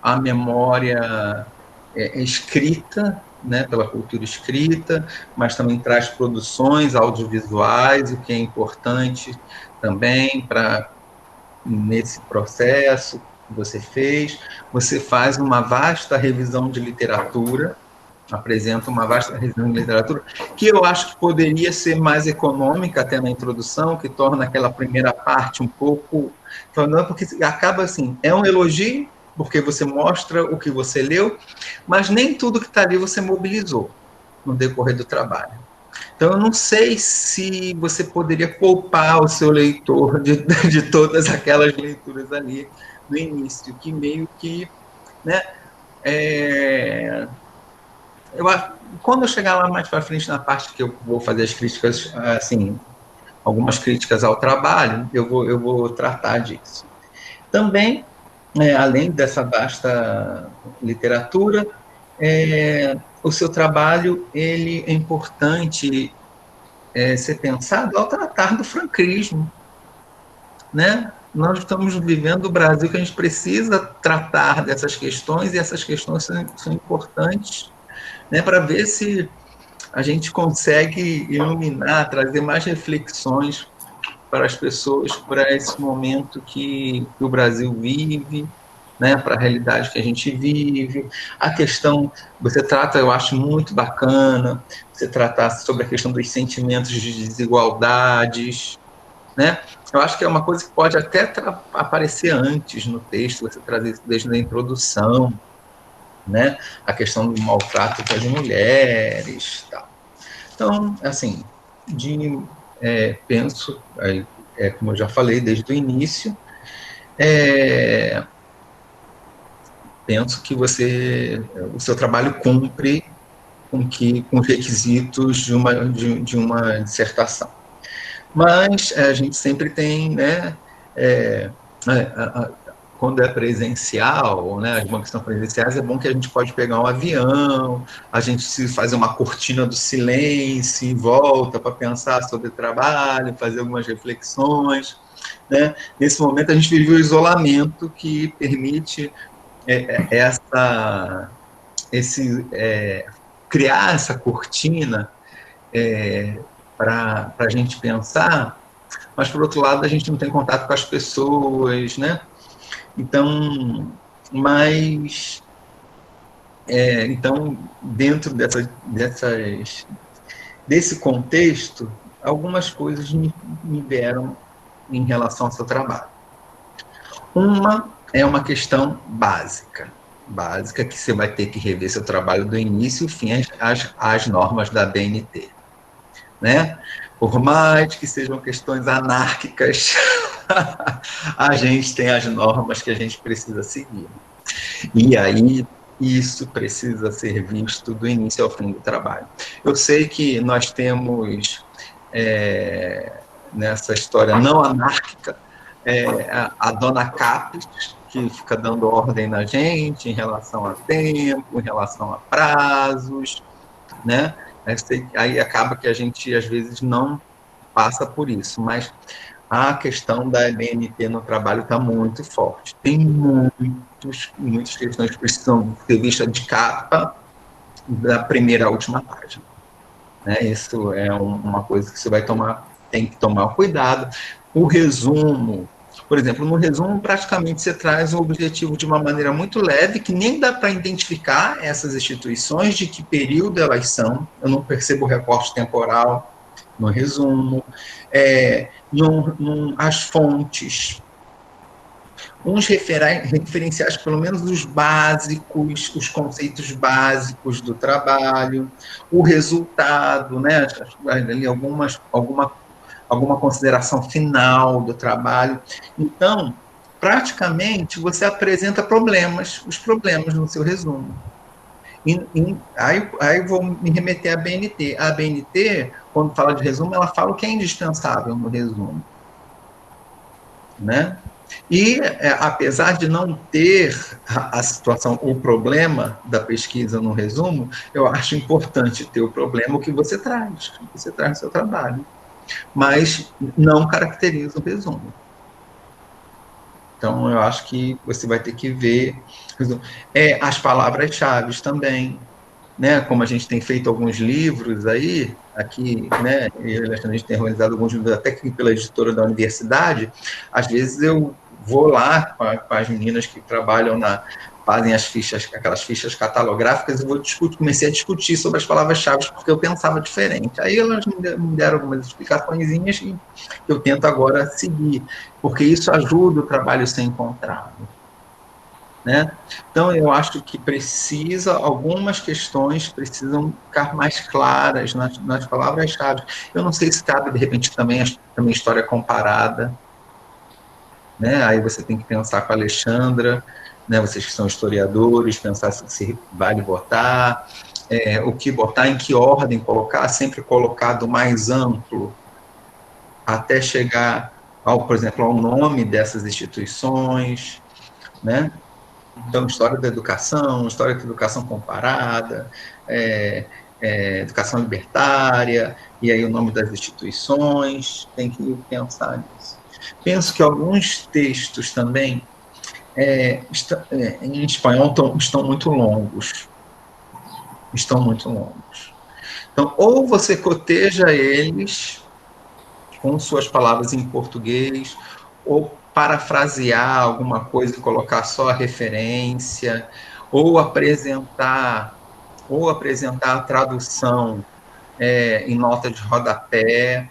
a memória escrita, né, pela cultura escrita, mas também traz produções audiovisuais, o que é importante também nesse processo que você fez. Você faz uma vasta revisão de literatura, apresenta uma vasta revisão de literatura, que eu acho que poderia ser mais econômica até na introdução, que torna aquela primeira parte um pouco... Porque acaba assim, é um elogio, porque você mostra o que você leu, mas nem tudo que está ali você mobilizou no decorrer do trabalho. Então, eu não sei se você poderia poupar o seu leitor de todas aquelas leituras ali no início, que meio que... né, quando eu chegar lá mais para frente, na parte que eu vou fazer as críticas, assim, algumas críticas ao trabalho, eu vou tratar disso. Também além dessa vasta literatura, o seu trabalho ele é importante ser pensado ao tratar do franquismo, né? Nós estamos vivendo o Brasil que a gente precisa tratar dessas questões, e essas questões são importantes, né, para ver se a gente consegue iluminar, trazer mais reflexões para as pessoas, para esse momento que o Brasil vive, né, para a realidade que a gente vive. A questão, você trata, eu acho muito bacana, você tratar sobre a questão dos sentimentos de desigualdades, né? Eu acho que é uma coisa que pode até aparecer antes no texto, você trazer isso desde a introdução, né? A questão do maltrato com as mulheres, tal. Então, assim, penso, como eu já falei desde o início, penso que o seu trabalho cumpre com os requisitos de uma dissertação. Mas a gente sempre tem, né, quando é presencial, né, as bancas são presenciais, é bom que a gente pode pegar um avião, a gente se fazer uma cortina do silêncio e volta para pensar sobre o trabalho, fazer algumas reflexões, né? Nesse momento a gente vive o isolamento que permite criar essa cortina para a gente pensar, mas, por outro lado, a gente não tem contato com as pessoas, né? Então, dentro desse contexto, algumas coisas me vieram em relação ao seu trabalho. Uma é uma questão básica, que você vai ter que rever seu trabalho do início ao fim, as normas da BNT. Né? Por mais que sejam questões anárquicas, a gente tem as normas que a gente precisa seguir. E aí, isso precisa ser visto do início ao fim do trabalho. Eu sei que nós temos, nessa história não anárquica, a dona Capes, que fica dando ordem na gente em relação a tempo, em relação a prazos, né? Aí acaba que a gente, às vezes, não passa por isso, mas a questão da BNT no trabalho está muito forte. Tem muitas questões que precisam ser vistas de capa da primeira à última página. Né? Isso é uma coisa que você tem que tomar cuidado. O resumo, por exemplo, no resumo, praticamente você traz o objetivo de uma maneira muito leve, que nem dá para identificar essas instituições, de que período elas são. Eu não percebo o recorte temporal no resumo. As fontes, uns referenciais, pelo menos os básicos, os conceitos básicos do trabalho, o resultado, né? Ali alguma consideração final do trabalho. Então, praticamente, você apresenta os problemas no seu resumo. Aí vou me remeter à BNT. A BNT, quando fala de resumo, ela fala o que é indispensável no resumo. Né? E, apesar de não ter a situação, o problema da pesquisa no resumo, eu acho importante ter o problema, o que você traz no seu trabalho. Mas não caracteriza o resumo. Então, eu acho que você vai ter que ver as palavras-chave também, né? Como a gente tem feito alguns livros aí, aqui, né? A gente tem realizado alguns livros até que pela editora da universidade. Às vezes eu vou lá com as meninas que trabalham fazem aquelas fichas catalográficas, e comecei a discutir sobre as palavras-chave, porque eu pensava diferente. Aí elas me deram algumas explicaçõezinhas que eu tento agora seguir, porque isso ajuda o trabalho a ser encontrado. Né? Então, eu acho que algumas questões precisam ficar mais claras nas palavras-chave. Eu não sei se cabe, de repente, também história comparada. Né? Aí você tem que pensar com a Alexandra, né, vocês que são historiadores, pensar se vale botar, o que botar, em que ordem colocar, sempre colocar do mais amplo até chegar, por exemplo, ao nome dessas instituições, né? Então, história da educação comparada, educação libertária, e aí o nome das instituições, tem que pensar nisso. Penso que alguns textos também, em espanhol, estão muito longos. Estão muito longos. Então, ou você coteja eles com suas palavras em português, ou parafrasear alguma coisa e colocar só a referência, ou apresentar a tradução em nota de rodapé,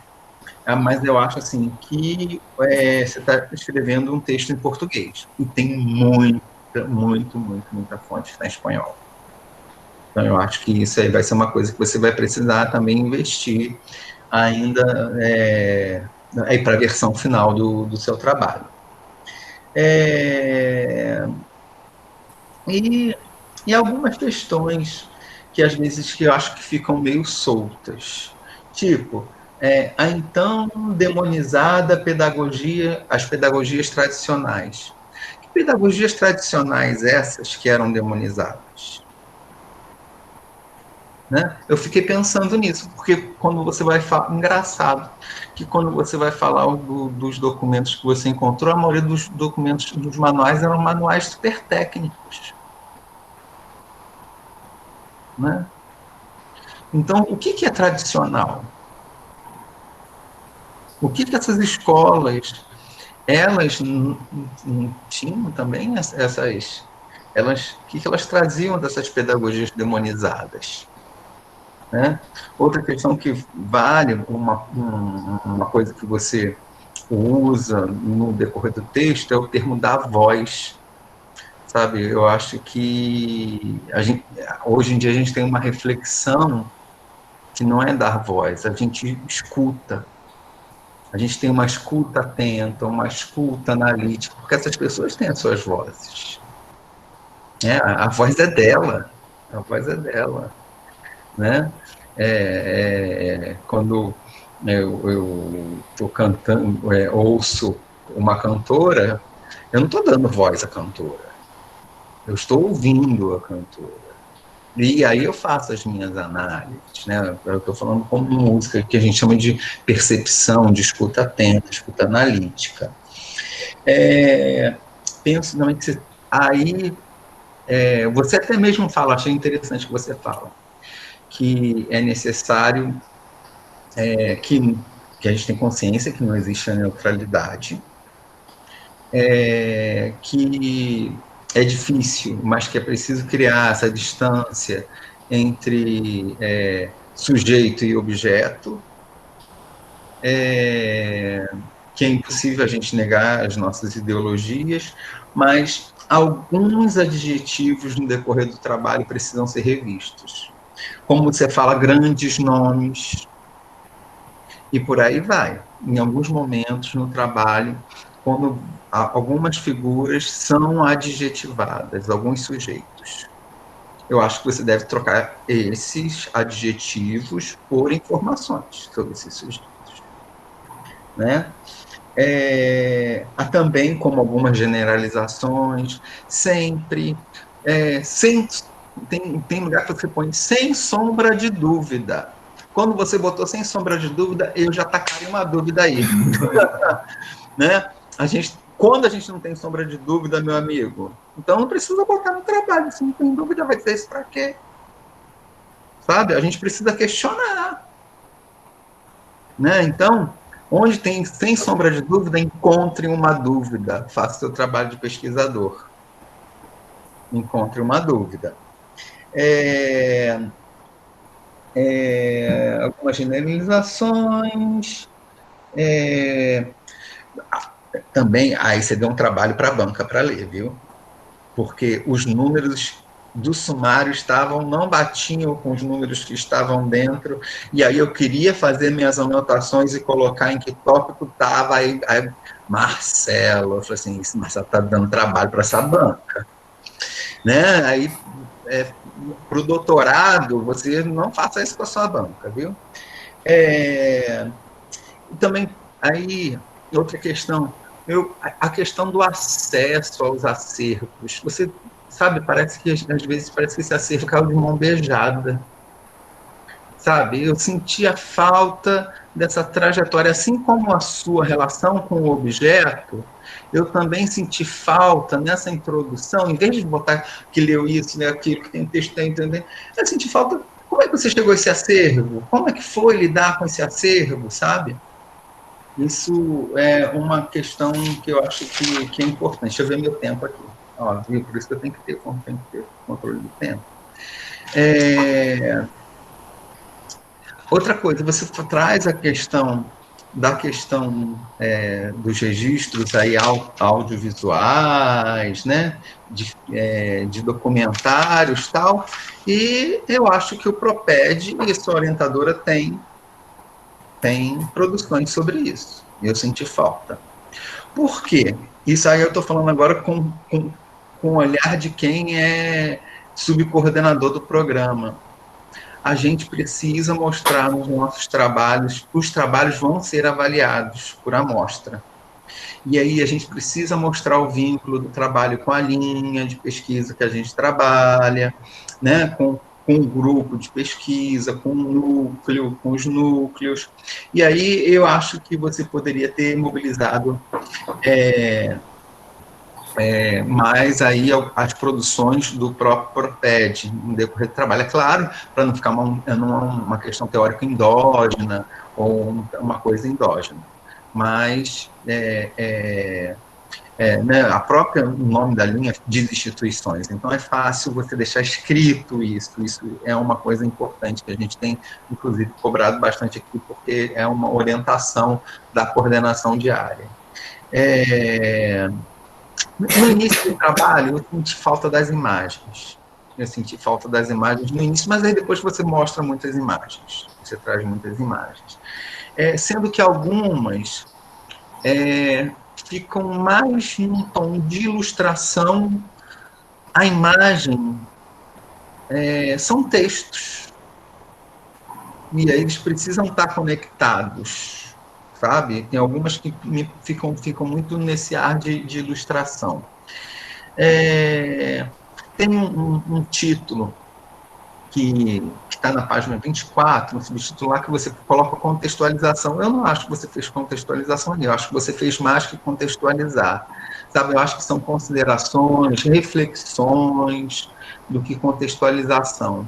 mas eu acho assim que você está escrevendo um texto em português, e tem muita fonte na espanhol. Então, eu acho que isso aí vai ser uma coisa que você vai precisar também investir ainda para a versão final do seu trabalho. E algumas questões que às vezes que eu acho que ficam meio soltas, tipo a então demonizada pedagogia, as pedagogias tradicionais. Que pedagogias tradicionais essas que eram demonizadas? Né? Eu fiquei pensando nisso, porque quando você vai falar... Engraçado, que quando você vai falar dos documentos que você encontrou, a maioria dos documentos, dos manuais, eram manuais super técnicos. Né? Então, o que é tradicional? O que essas escolas, elas não tinham também essas... o que elas traziam dessas pedagogias demonizadas? Né? Outra questão que vale, uma coisa que você usa no decorrer do texto, é o termo dar voz. Sabe, eu acho que hoje em dia a gente tem uma reflexão que não é dar voz, a gente escuta. A gente tem uma escuta atenta, uma escuta analítica, porque essas pessoas têm as suas vozes. A voz é dela, a voz é dela. Né? Quando eu estou cantando, ouço uma cantora, eu não estou dando voz à cantora, eu estou ouvindo a cantora. E aí eu faço as minhas análises, né? Eu estou falando como música, que a gente chama de percepção, de escuta atenta, escuta analítica. Penso também que você até mesmo fala, achei interessante que você fala, que é necessário que a gente tenha consciência que não existe a neutralidade, que é difícil, mas que é preciso criar essa distância entre sujeito e objeto, que é impossível a gente negar as nossas ideologias, mas alguns adjetivos no decorrer do trabalho precisam ser revistos. Como você fala, grandes nomes, e por aí vai. Em alguns momentos no trabalho, quando algumas figuras são adjetivadas, alguns sujeitos, eu acho que você deve trocar esses adjetivos por informações sobre esses sujeitos. Né? Há também, como algumas generalizações, sempre, tem lugar que você põe sem sombra de dúvida. Quando você botou sem sombra de dúvida, eu já tacaria uma dúvida aí. Né? Quando a gente não tem sombra de dúvida, meu amigo, então não precisa botar no trabalho. Se não tem dúvida, vai dizer isso para quê? Sabe? A gente precisa questionar. Né? Então, onde tem sem sombra de dúvida, encontre uma dúvida. Faça seu trabalho de pesquisador. Encontre uma dúvida. Algumas generalizações. Também, aí você deu um trabalho para a banca para ler, viu? Porque os números do sumário não batiam com os números que estavam dentro, e aí eu queria fazer minhas anotações e colocar em que tópico estava, aí Marcelo, eu falei assim, esse Marcelo está dando trabalho para essa banca. Né? Aí, para o doutorado, você não faça isso com a sua banca, viu? E também, aí, outra questão, A questão do acesso aos acervos, você sabe, parece que às vezes parece que esse acervo caiu de mão beijada, sabe? Eu senti a falta dessa trajetória, assim como a sua relação com o objeto, eu também senti falta nessa introdução, em vez de botar que leu isso, né, aquilo, que tem texto, tá entendendo? Eu senti falta, como é que você chegou a esse acervo? Como é que foi lidar com esse acervo, sabe? Isso é uma questão que eu acho que é importante. Deixa eu ver meu tempo aqui. Ó, viu? Por isso que eu tenho que ter controle do tempo. Outra coisa, você traz a questão dos registros aí audiovisuais, né, de documentários e tal, e eu acho que o Proped e sua orientadora tem produções sobre isso. Eu senti falta. Por quê? Isso aí eu estou falando agora com o olhar de quem é subcoordenador do programa. A gente precisa mostrar nos nossos trabalhos, os trabalhos vão ser avaliados por amostra. E aí a gente precisa mostrar o vínculo do trabalho com a linha de pesquisa que a gente trabalha, né, com o grupo de pesquisa, com o núcleo, com os núcleos. E aí eu acho que você poderia ter mobilizado mais aí as produções do próprio Proped no decorrer do trabalho. É claro, para não ficar uma questão teórica endógena ou uma coisa endógena. Mas né, a própria nome da linha diz instituições, então é fácil você deixar escrito isso é uma coisa importante que a gente tem, inclusive, cobrado bastante aqui, porque é uma orientação da coordenação diária. No início do trabalho, eu senti falta das imagens. Eu senti falta das imagens no início, mas aí depois você mostra muitas imagens. Você traz muitas imagens. Sendo que algumas ficam mais num tom de ilustração. A imagem são textos. E aí eles precisam estar conectados, sabe? Tem algumas que ficam muito nesse ar de ilustração. Tem um título que está na página 24, no subtítulo lá, que você coloca contextualização. Eu não acho que você fez contextualização ali, eu acho que você fez mais que contextualizar. Sabe? Eu acho que são considerações, reflexões, do que contextualização.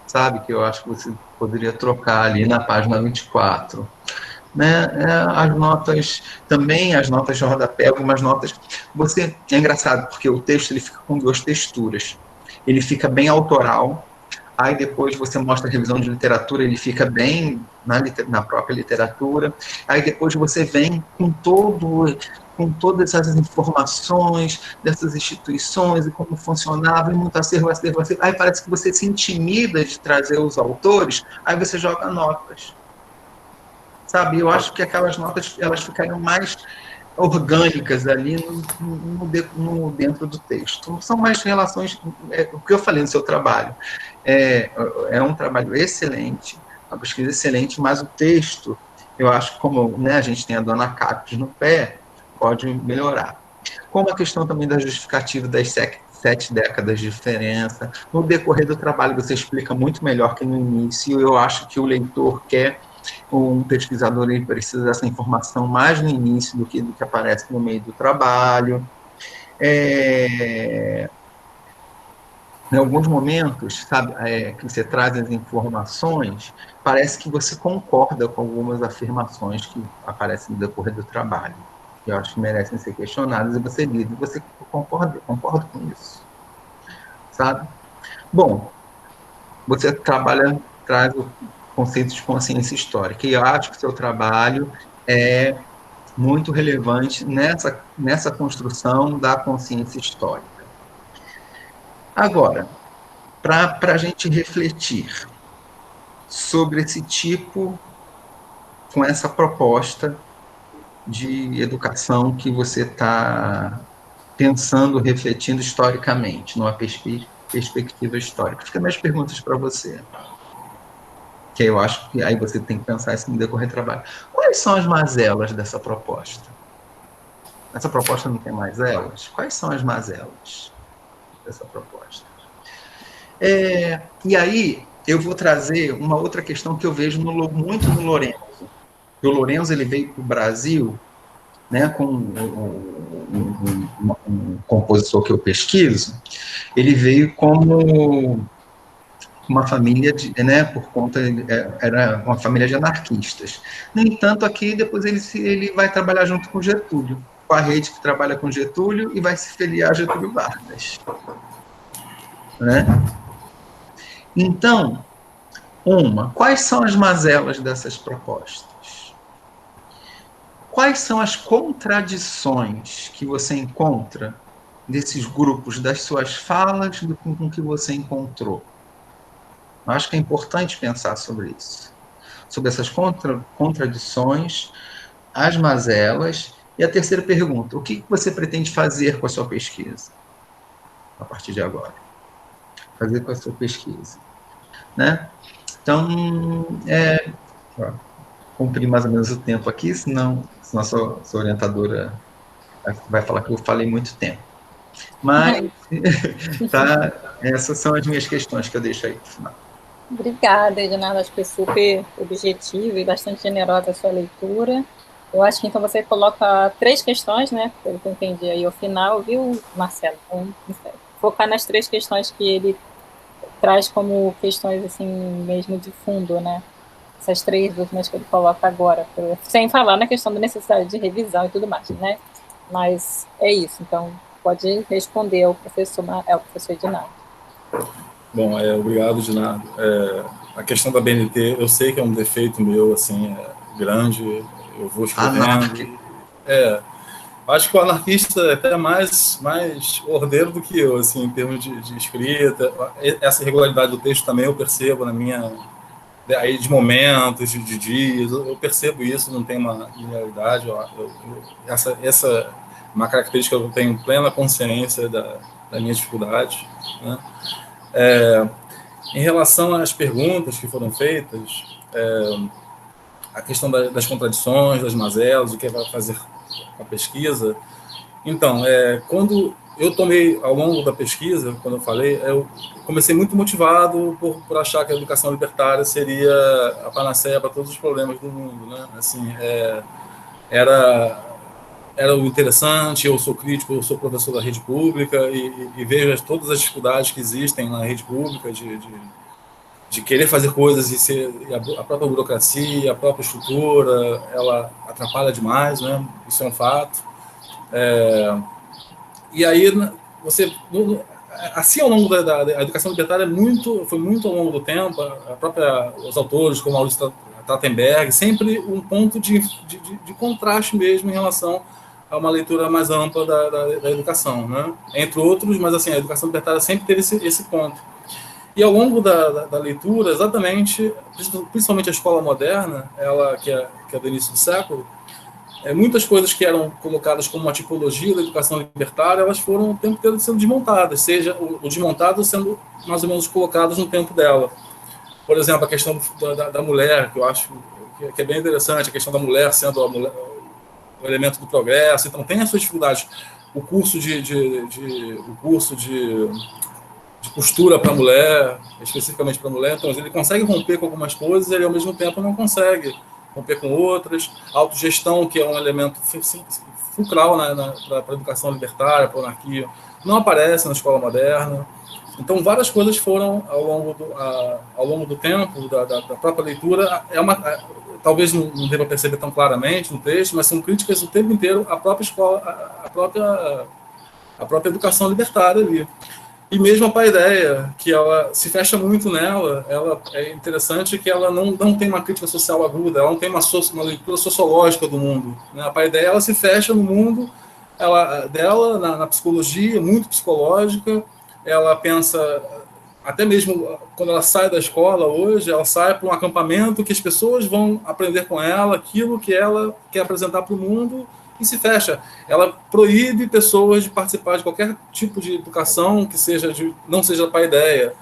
Sabe? Que eu acho que você poderia trocar ali na página 24. Né? As notas, também as notas de rodapé, algumas notas. É engraçado, porque o texto ele fica com duas texturas. Ele fica bem autoral, aí depois você mostra a revisão de literatura, ele fica bem na própria literatura, aí depois você vem com todas essas informações dessas instituições e como funcionava, e muito acervo. Aí parece que você se intimida de trazer os autores, aí você joga notas. Sabe, eu acho que aquelas notas elas ficariam mais orgânicas ali dentro do texto. São mais relações, o que eu falei no seu trabalho. É um trabalho excelente, uma pesquisa excelente, mas o texto, eu acho que como, né, a gente tem a dona Cactus no pé, pode melhorar. Como a questão também da justificativa das 7 décadas de diferença. No decorrer do trabalho você explica muito melhor que no início. Eu acho que o leitor quer, um pesquisador ele precisa dessa informação mais no início do que aparece no meio do trabalho. Em alguns momentos, sabe, que você traz as informações, parece que você concorda com algumas afirmações que aparecem no decorrer do trabalho, que eu acho que merecem ser questionadas, e você diz, você concorda com isso, sabe? Bom, você traz o conceito de consciência histórica, e eu acho que o seu trabalho é muito relevante nessa construção da consciência histórica. Agora, para a gente refletir sobre esse tipo, com essa proposta de educação que você está pensando, refletindo historicamente, numa perspectiva histórica. Fica mais perguntas para você, que eu acho que aí você tem que pensar isso no decorrer do trabalho. Quais são as mazelas dessa proposta? Essa proposta não tem mazelas? Quais são as mazelas dessa proposta? E aí, eu vou trazer uma outra questão que eu vejo muito no Lorenzo. O Lorenzo, ele veio para o Brasil, né, com um compositor que eu pesquiso, ele veio como uma família por conta, era uma família de anarquistas. No entanto, aqui depois ele vai trabalhar junto com Getúlio, com a rede que trabalha com Getúlio, e vai se filiar a Getúlio Vargas, né? Então, quais são as mazelas dessas propostas? Quais são as contradições que você encontra desses grupos, das suas falas, com o que você encontrou? Eu acho que é importante pensar sobre isso, sobre essas contradições, as mazelas. E a terceira pergunta: o que você pretende fazer com a sua pesquisa a partir de agora? Fazer com a sua pesquisa, né? Então, cumprir mais ou menos o tempo aqui, senão a sua orientadora vai falar que eu falei muito tempo. Mas, essas são as minhas questões que eu deixo aí para o final. Obrigada, Ednardo. Acho que foi super objetivo e bastante generosa a sua leitura. Eu acho que então você coloca 3 questões, né? Pelo que eu entendi aí ao final, viu, Marcelo? Então, focar nas 3 questões que ele traz como questões assim mesmo de fundo, né? Essas 3 últimas que ele coloca agora, sem falar na questão da necessidade de revisão e tudo mais, né? Mas é isso. Então pode responder ao professor Ednardo. Bom, obrigado, Ednardo. A questão da BNT, eu sei que é um defeito meu, assim, grande, eu vou escrevendo. Acho que o anarquista é até mais ordeiro do que eu, assim, em termos de escrita. Essa irregularidade do texto também eu percebo na minha... Aí de momentos, de dias, eu percebo isso, não tem uma linearidade. Essa é uma característica que eu tenho plena consciência da minha dificuldade, né? Em relação às perguntas que foram feitas, a questão das contradições, das mazelas, o que vai fazer a pesquisa. Então, quando eu tomei, ao longo da pesquisa, quando eu falei, eu comecei muito motivado por achar que a educação libertária seria a panaceia para todos os problemas do mundo, né? Assim, era o interessante, eu sou crítico, eu sou professor da rede pública e vejo todas as dificuldades que existem na rede pública de querer fazer coisas e a própria burocracia, a própria estrutura, ela atrapalha demais, né? Isso é um fato. E aí, você... Assim, ao longo da educação libertária, foi muito ao longo do tempo, os autores, como Maurício Trachtenberg, sempre um ponto de contraste mesmo em relação a uma leitura mais ampla da educação, né? Entre outros, mas assim, a educação libertária sempre teve esse ponto. E ao longo da leitura, exatamente, principalmente a escola moderna, ela que é do início do século, muitas coisas que eram colocadas como uma tipologia da educação libertária, elas foram o tempo inteiro sendo desmontadas, seja o desmontado sendo mais ou menos colocados no tempo dela. Por exemplo, a questão da mulher, que eu acho que é bem interessante, a questão da mulher sendo o elemento do progresso. Então, tem as suas dificuldades. O curso de costura para a mulher, especificamente para a mulher, então ele consegue romper com algumas coisas, ele ao mesmo tempo não consegue romper com outras. A autogestão, que é um elemento fulcral para a educação libertária, para a anarquia, não aparece na escola moderna. Então, várias coisas foram, ao longo do tempo, da própria leitura, talvez não deva perceber tão claramente no texto, mas são críticas o tempo inteiro à própria escola, à própria educação libertária ali. E mesmo a Paideia, que ela se fecha muito nela, ela é interessante que ela não tem uma crítica social aguda, ela não tem uma leitura sociológica do mundo, né? A Paideia, ela se fecha no mundo dela, na psicologia, muito psicológica. Ela pensa, até mesmo quando ela sai da escola hoje, ela sai para um acampamento que as pessoas vão aprender com ela aquilo que ela quer apresentar para o mundo, e se fecha. Ela proíbe pessoas de participar de qualquer tipo de educação que não seja a Paideia.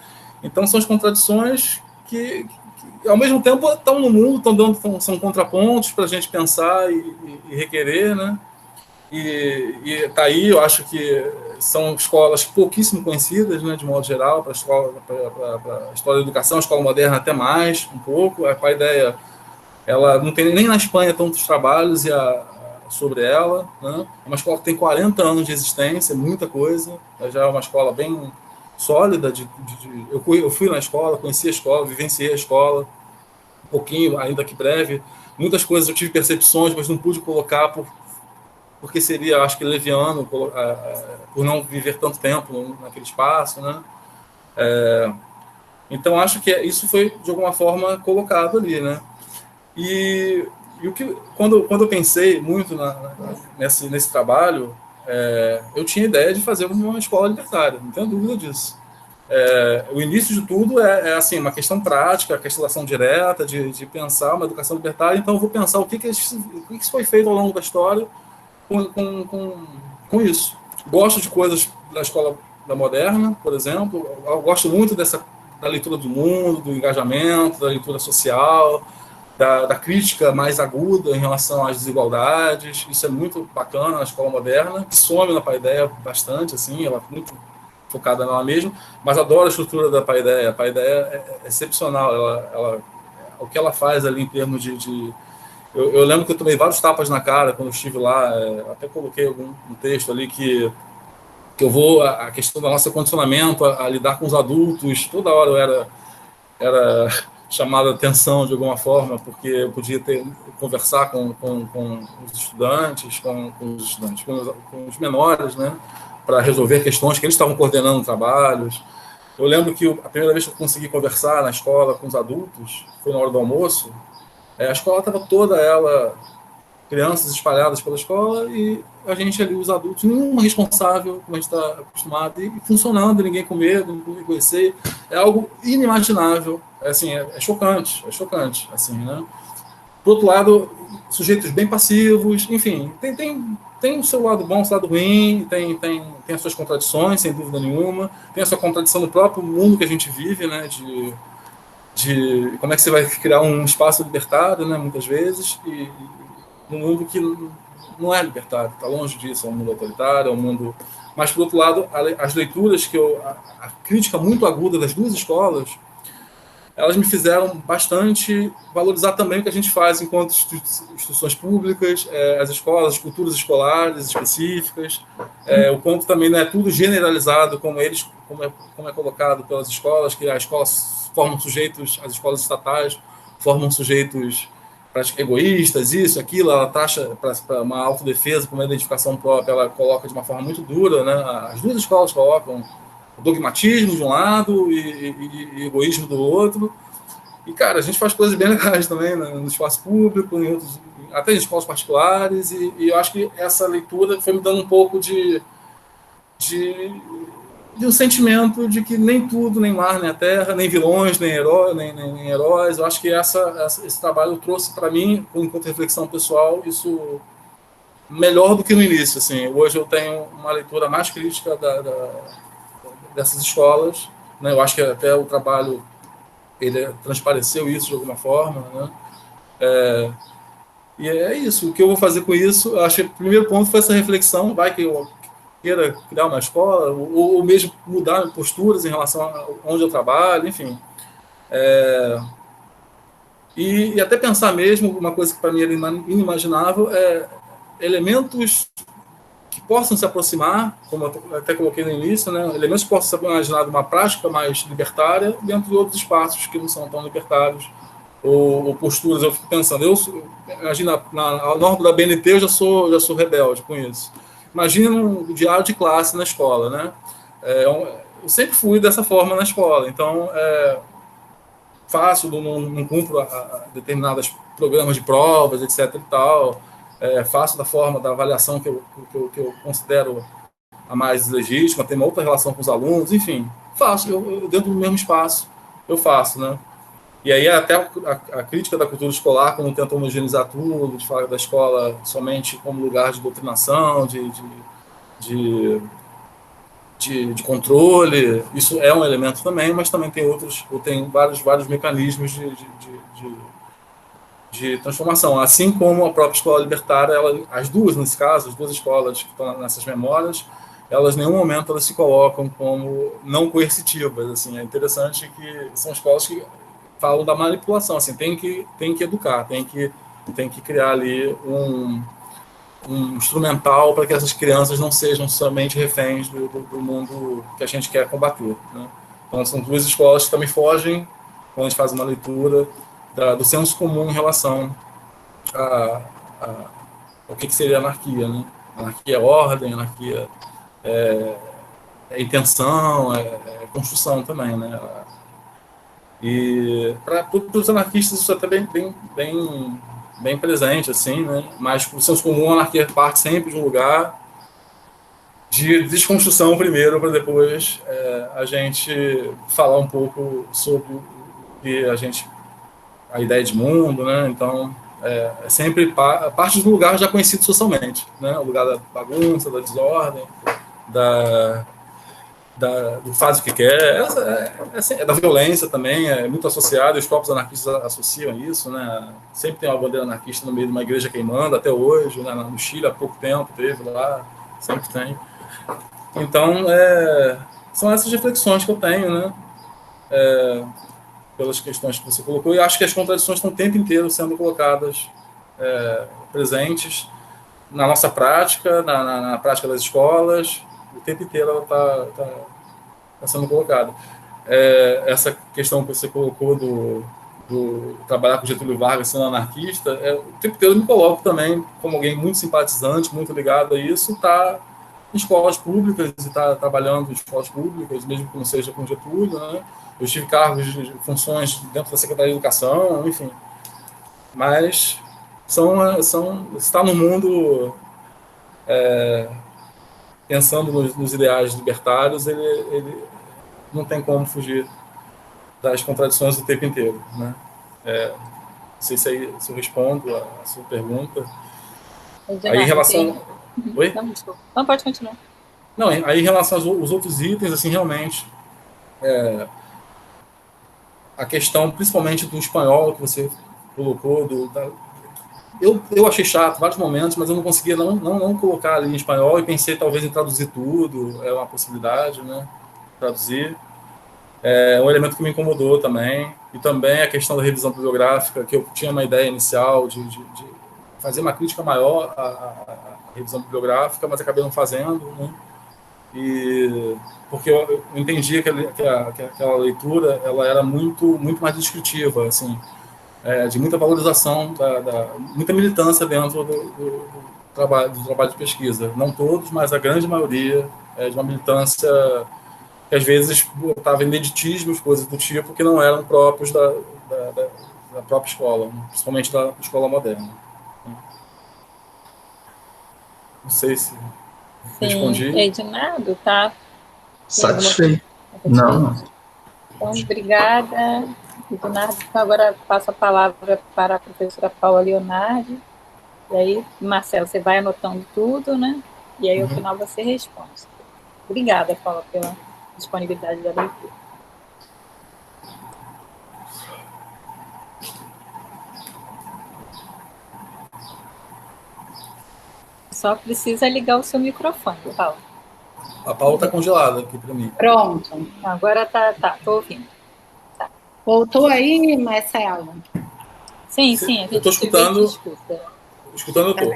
Então, são as contradições que ao mesmo tempo, estão no mundo, são contrapontos para a gente pensar e requerer, né? E tá aí, eu acho que são escolas pouquíssimo conhecidas, né, de modo geral, para a história da educação, a escola moderna até mais, um pouco. A ideia, ela não tem nem na Espanha tantos trabalhos sobre ela, né? É uma escola que tem 40 anos de existência, muita coisa, já é uma escola bem sólida. Eu fui na escola, conheci a escola, vivenciei a escola, um pouquinho, ainda que breve. Muitas coisas eu tive percepções, mas não pude colocar porque seria, acho que, leviano por não viver tanto tempo naquele espaço, né? Então, acho que isso foi, de alguma forma, colocado ali, né? E o que, quando eu pensei muito nesse trabalho, eu tinha ideia de fazer uma escola libertária, não tenho dúvida disso. O início de tudo assim, uma questão prática, a questão direta, de pensar uma educação libertária. Então, eu vou pensar o que foi feito ao longo da história com isso. Gosto de coisas da escola da moderna, por exemplo. Eu gosto muito da leitura do mundo, do engajamento, da leitura social, da crítica mais aguda em relação às desigualdades. Isso é muito bacana na escola moderna, que some na Paideia bastante, assim, ela é muito focada nela mesma, mas adoro a estrutura da Paideia. A Paideia é excepcional, o que ela faz ali em termos de eu lembro que eu tomei vários tapas na cara quando eu estive lá, até coloquei um texto ali que eu vou, a questão do nosso condicionamento a lidar com os adultos, toda hora eu era chamado a atenção de alguma forma, porque eu podia conversar com os estudantes, com os menores, né, para resolver questões que eles estavam coordenando trabalhos. Eu lembro que a primeira vez que eu consegui conversar na escola com os adultos foi na hora do almoço. A escola estava toda crianças espalhadas pela escola e a gente ali, os adultos, nenhuma responsável, como a gente está acostumado, e funcionando, ninguém com medo, ninguém conhecer. É algo inimaginável, assim, é chocante, assim, né? Por outro lado, sujeitos bem passivos, enfim, tem o seu lado bom, o seu lado ruim, tem as suas contradições, sem dúvida nenhuma, tem a sua contradição no próprio mundo que a gente vive, né, de como é que você vai criar um espaço libertário, né, muitas vezes, e num mundo que não é libertário, está longe disso, é um mundo autoritário, é um mundo... Mas, por outro lado, as leituras a crítica muito aguda das duas escolas, elas me fizeram bastante valorizar também o que a gente faz enquanto instituições públicas, as escolas, as culturas escolares específicas, o quanto também não é tudo generalizado como é colocado pelas escolas, que as escolas formam sujeitos, as escolas estatais formam sujeitos egoístas, isso, aquilo, ela taxa para uma autodefesa, para uma identificação própria, ela coloca de uma forma muito dura, né? As duas escolas colocam dogmatismo de um lado e egoísmo do outro. E, cara, a gente faz coisas bem legais também, né? No espaço público, até em escolas particulares, e eu acho que essa leitura foi me dando um pouco de um sentimento de que nem tudo, nem mar, nem a terra, nem vilões, nem heróis. Eu acho que esse trabalho trouxe para mim, enquanto reflexão pessoal, isso melhor do que no início. Assim. Hoje eu tenho uma leitura mais crítica dessas escolas, né? Eu acho que até o trabalho ele transpareceu isso de alguma forma, né? E é isso. O que eu vou fazer com isso? Eu acho que o primeiro ponto foi essa reflexão, vai que eu queira criar uma escola, ou mesmo mudar posturas em relação a onde eu trabalho, enfim. E até pensar mesmo, uma coisa que para mim era inimaginável, elementos que possam se aproximar, como eu até coloquei no início, né, elementos que possam se imaginar de uma prática mais libertária dentro de outros espaços que não são tão libertários, ou posturas. Eu fico pensando, imagina, na norma da BNT eu já sou rebelde com isso. Imagina um diário de classe na escola, né? Eu sempre fui dessa forma na escola, então faço, não cumpro determinados programas de provas, etc. e tal, faço da forma da avaliação que eu considero a mais legítima, tem uma outra relação com os alunos, enfim, faço, eu dentro do mesmo espaço, eu faço, né? E aí até a crítica da cultura escolar, quando tenta homogeneizar tudo, de falar da escola somente como lugar de doutrinação, de controle, isso é um elemento também, mas também tem vários mecanismos de transformação, assim como a própria escola libertária, as duas, nesse caso, as duas escolas que estão nessas memórias, elas em nenhum momento elas se colocam como não coercitivas. Assim, é interessante que são escolas que falam da manipulação, assim, tem que educar, tem que criar ali um instrumental para que essas crianças não sejam somente reféns do mundo que a gente quer combater, né? Então, são duas escolas que também fogem, quando a gente faz uma leitura, do senso comum em relação ao que seria anarquia, né? Anarquia é ordem, anarquia é intenção, é construção também, né? E para os anarquistas isso é até bem presente, assim, né? Mas para o senso comum, a anarquia parte sempre de um lugar de desconstrução primeiro, para depois a gente falar um pouco sobre a ideia de mundo, né? Então, sempre parte de um lugar já conhecido socialmente, né? O lugar da bagunça, da desordem, do faz o que quer, da violência também, é muito associado, os próprios anarquistas associam isso, né? Sempre tem uma bandeira anarquista no meio de uma igreja queimando, até hoje, né? No Chile há pouco tempo teve lá, sempre tem. Então, são essas reflexões que eu tenho, né? Pelas questões que você colocou, e acho que as contradições estão o tempo inteiro sendo colocadas presentes na nossa prática, na prática das escolas, o tempo inteiro ela está sendo colocada. Essa questão que você colocou do trabalhar com Getúlio Vargas sendo anarquista, o tempo inteiro eu me coloco também como alguém muito simpatizante, muito ligado a isso, está em escolas públicas e está trabalhando em escolas públicas, mesmo que não seja com Getúlio, né? Eu tive cargos de funções dentro da Secretaria de Educação, enfim. Mas está no mundo pensando nos ideais libertários, ele não tem como fugir das contradições do tempo inteiro, né? Não sei se eu respondo a sua pergunta. Aí em relação... Oi? Não, pode continuar. Não, aí em relação aos outros itens, assim, realmente, a questão, principalmente do espanhol que você colocou, eu achei chato vários momentos, mas eu não conseguia não colocar ali em espanhol e pensei talvez em traduzir tudo, é uma possibilidade, né? Traduzir. É um elemento que me incomodou também, e também a questão da revisão bibliográfica, que eu tinha uma ideia inicial de fazer uma crítica maior à revisão bibliográfica, mas acabei não fazendo, né? Porque eu entendia que aquela leitura ela era muito mais descritiva, assim, de muita valorização, muita militância dentro do trabalho de pesquisa. Não todos, mas a grande maioria de uma militância que às vezes botava ineditismos, coisas do tipo, que não eram próprios da própria escola, principalmente da escola moderna. Não sei se respondi. Edinardo, tá? Satisfeito. Não. Então, obrigada, Edinardo. Então, agora passo a palavra para a professora Paula Leonardi. E aí, Marcelo, você vai anotando tudo, né? E aí, ao final, você responde. Obrigada, Paula, pela disponibilidade da leitura. Só precisa ligar o seu microfone, Paula. A Paula está congelada aqui para mim. Pronto. Agora estou ouvindo. Tá. Voltou aí, Marcelo? Sim. Eu estou escutando. Escutando eu estou.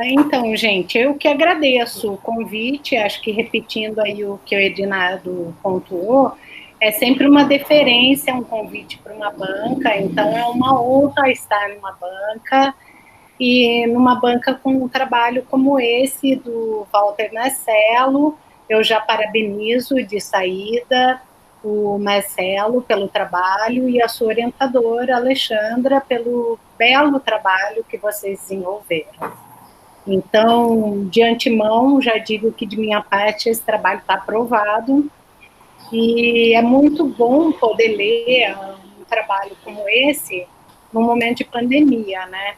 Então, gente, eu que agradeço o convite, acho que repetindo aí o que o Edinardo pontuou, é sempre uma deferência, um convite para uma banca, então é uma honra estar numa banca, e numa banca com um trabalho como esse do Walter Marcelo. Eu já parabenizo de saída o Marcelo pelo trabalho e a sua orientadora, Alexandra, pelo belo trabalho que vocês desenvolveram. Então, de antemão, já digo que de minha parte esse trabalho está aprovado, e é muito bom poder ler um trabalho como esse num momento de pandemia, né?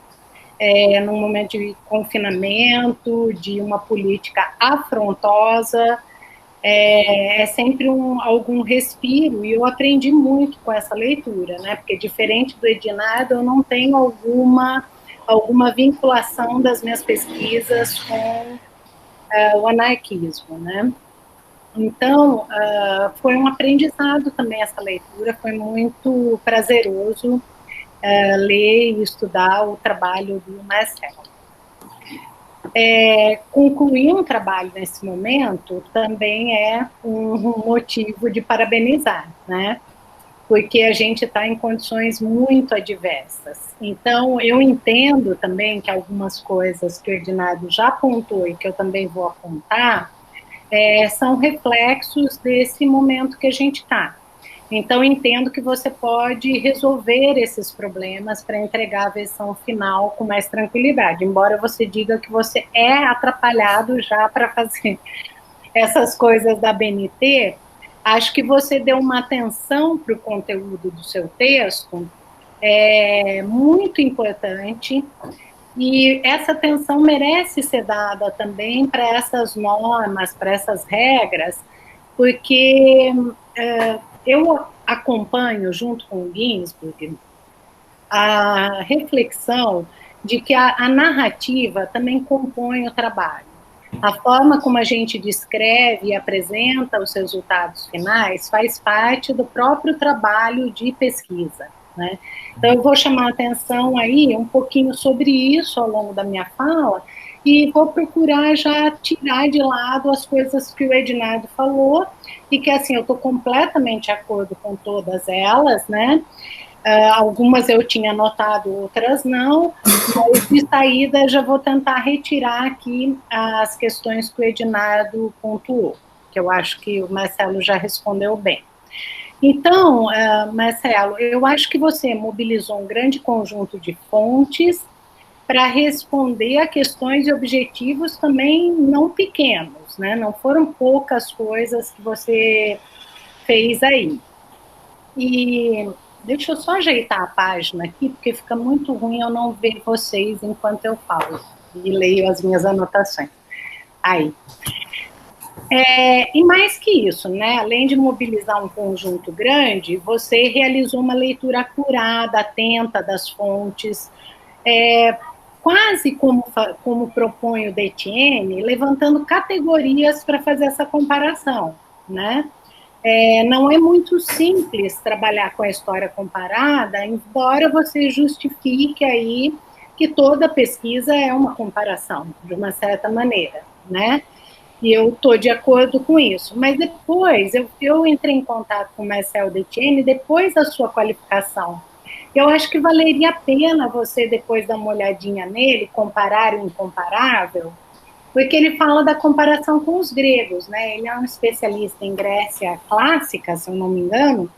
Num momento de confinamento, de uma política afrontosa, é sempre algum respiro, e eu aprendi muito com essa leitura, né? Porque diferente do Edinardo, eu não tenho alguma vinculação das minhas pesquisas com o anarquismo, né? Então, foi um aprendizado também essa leitura, foi muito prazeroso ler e estudar o trabalho do Marcelo. Concluir um trabalho nesse momento também é um motivo de parabenizar, né? Porque a gente está em condições muito adversas. Então, eu entendo também que algumas coisas que o Edinardo já apontou e que eu também vou apontar são reflexos desse momento que a gente está. Então, entendo que você pode resolver esses problemas para entregar a versão final com mais tranquilidade, embora você diga que você é atrapalhado já para fazer essas coisas da BNT. Acho que você deu uma atenção para o conteúdo do seu texto muito importante, e essa atenção merece ser dada também para essas normas, para essas regras, porque eu acompanho, junto com o Ginsburg, a reflexão de que a narrativa também compõe o trabalho. A forma como a gente descreve e apresenta os resultados finais faz parte do próprio trabalho de pesquisa, né? Então, eu vou chamar a atenção aí um pouquinho sobre isso ao longo da minha fala, e vou procurar já tirar de lado as coisas que o Edinardo falou, e que, assim, eu estou completamente de acordo com todas elas, né? Algumas eu tinha anotado, outras não, mas de saída já vou tentar retirar aqui as questões que o Edinardo pontuou, que eu acho que o Marcelo já respondeu bem. Então, Marcelo, eu acho que você mobilizou um grande conjunto de fontes para responder a questões e objetivos também não pequenos, né? Não foram poucas coisas que você fez aí. E deixa eu só ajeitar a página aqui, porque fica muito ruim eu não ver vocês enquanto eu falo e leio as minhas anotações. Aí. E mais que isso, né? Além de mobilizar um conjunto grande, você realizou uma leitura acurada, atenta das fontes, quase como propõe o Detienne, levantando categorias para fazer essa comparação, né? Não é muito simples trabalhar com a história comparada, embora você justifique aí que toda pesquisa é uma comparação, de uma certa maneira, né? E eu estou de acordo com isso. Mas depois, eu entrei em contato com o Marcel Detienne, depois da sua qualificação. Eu acho que valeria a pena você depois dar uma olhadinha nele, comparar o incomparável, porque ele fala da comparação com os gregos, né? Ele é um especialista em Grécia clássica, se eu não me engano,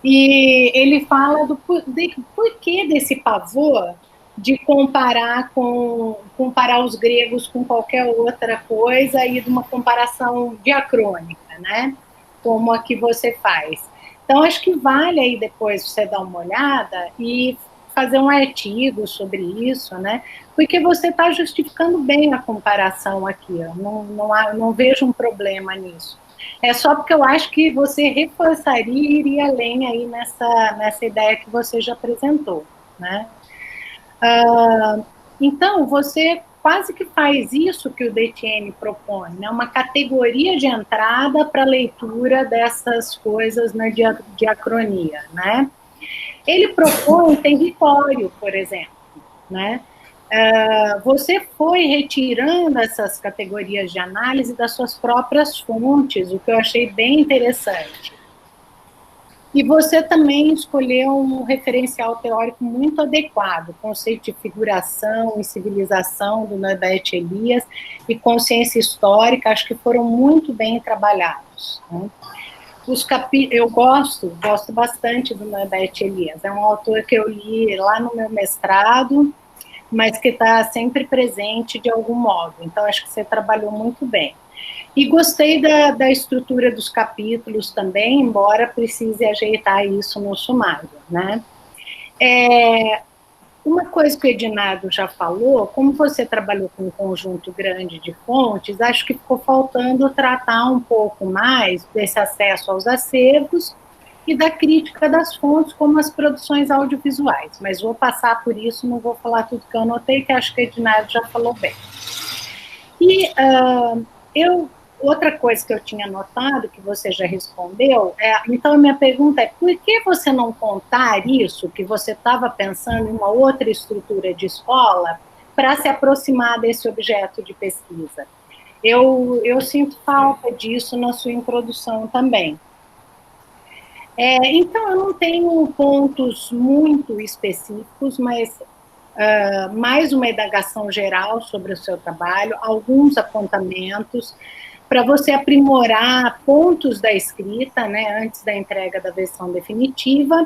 e ele fala do porquê desse pavor de comparar os gregos com qualquer outra coisa e de uma comparação diacrônica, né? Como a que você faz. Então, acho que vale aí depois você dar uma olhada e fazer um artigo sobre isso, né? Porque você está justificando bem a comparação aqui, eu não vejo um problema nisso. É só porque eu acho que você reforçaria e iria além aí nessa ideia que você já apresentou, né? Então, você quase que faz isso que o Detienne propõe, né? Uma categoria de entrada para a leitura dessas coisas na diacronia, né? Ele propõe um território, por exemplo, né? Você foi retirando essas categorias de análise das suas próprias fontes, o que eu achei bem interessante. E você também escolheu um referencial teórico muito adequado, conceito de figuração e civilização do Norbert Elias e consciência histórica, acho que foram muito bem trabalhados, né? Eu gosto bastante do Norbert Elias, é um autor que eu li lá no meu mestrado, mas que está sempre presente de algum modo, então acho que você trabalhou muito bem. E gostei da estrutura dos capítulos também, embora precise ajeitar isso no sumário, né? uma coisa que o Edinardo já falou, como você trabalhou com um conjunto grande de fontes, acho que ficou faltando tratar um pouco mais desse acesso aos acervos e da crítica das fontes, como as produções audiovisuais. Mas vou passar por isso, não vou falar tudo que eu anotei, que acho que o Edinardo já falou bem. E outra coisa que eu tinha notado, que você já respondeu, então a minha pergunta é, por que você não contar isso, que você estava pensando em uma outra estrutura de escola, para se aproximar desse objeto de pesquisa? Eu sinto falta disso na sua introdução também. Então, eu não tenho pontos muito específicos, mas mais uma indagação geral sobre o seu trabalho, alguns apontamentos, para você aprimorar pontos da escrita, né, antes da entrega da versão definitiva,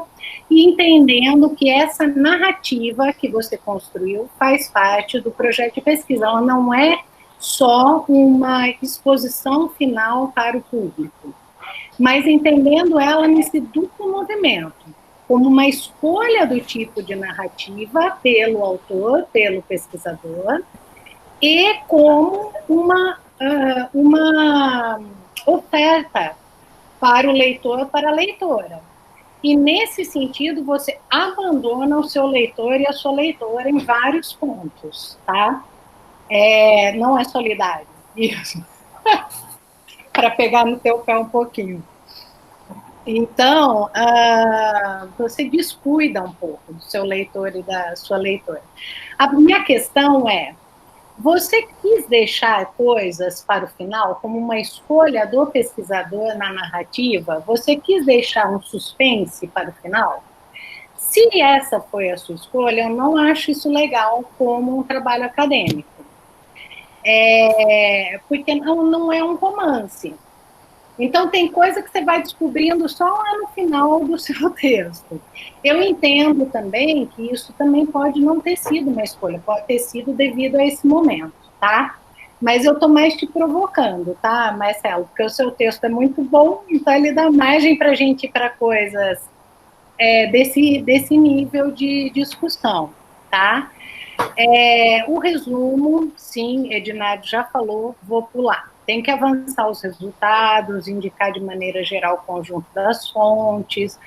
e entendendo que essa narrativa que você construiu faz parte do projeto de pesquisa, ela não é só uma exposição final para o público, mas entendendo ela nesse duplo movimento, como uma escolha do tipo de narrativa pelo autor, pelo pesquisador, e como uma oferta para o leitor, para a leitora. E, nesse sentido, você abandona o seu leitor e a sua leitora em vários pontos, tá? Não é solidário, isso. Para pegar no teu pé um pouquinho. Então, você descuida um pouco do seu leitor e da sua leitora. A minha questão é, você quis deixar coisas para o final, como uma escolha do pesquisador na narrativa? Você quis deixar um suspense para o final? Se essa foi a sua escolha, eu não acho isso legal como um trabalho acadêmico. Porque não é um romance. Então, tem coisa que você vai descobrindo só lá no final do seu texto. Eu entendo também que isso também pode não ter sido uma escolha, pode ter sido devido a esse momento, tá? Mas eu estou mais te provocando, tá, Marcelo? Porque o seu texto é muito bom, então ele dá margem para a gente ir para coisas desse nível de discussão, tá? O resumo, sim, Edinardo já falou, vou pular. Tem que avançar os resultados, indicar de maneira geral o conjunto das fontes,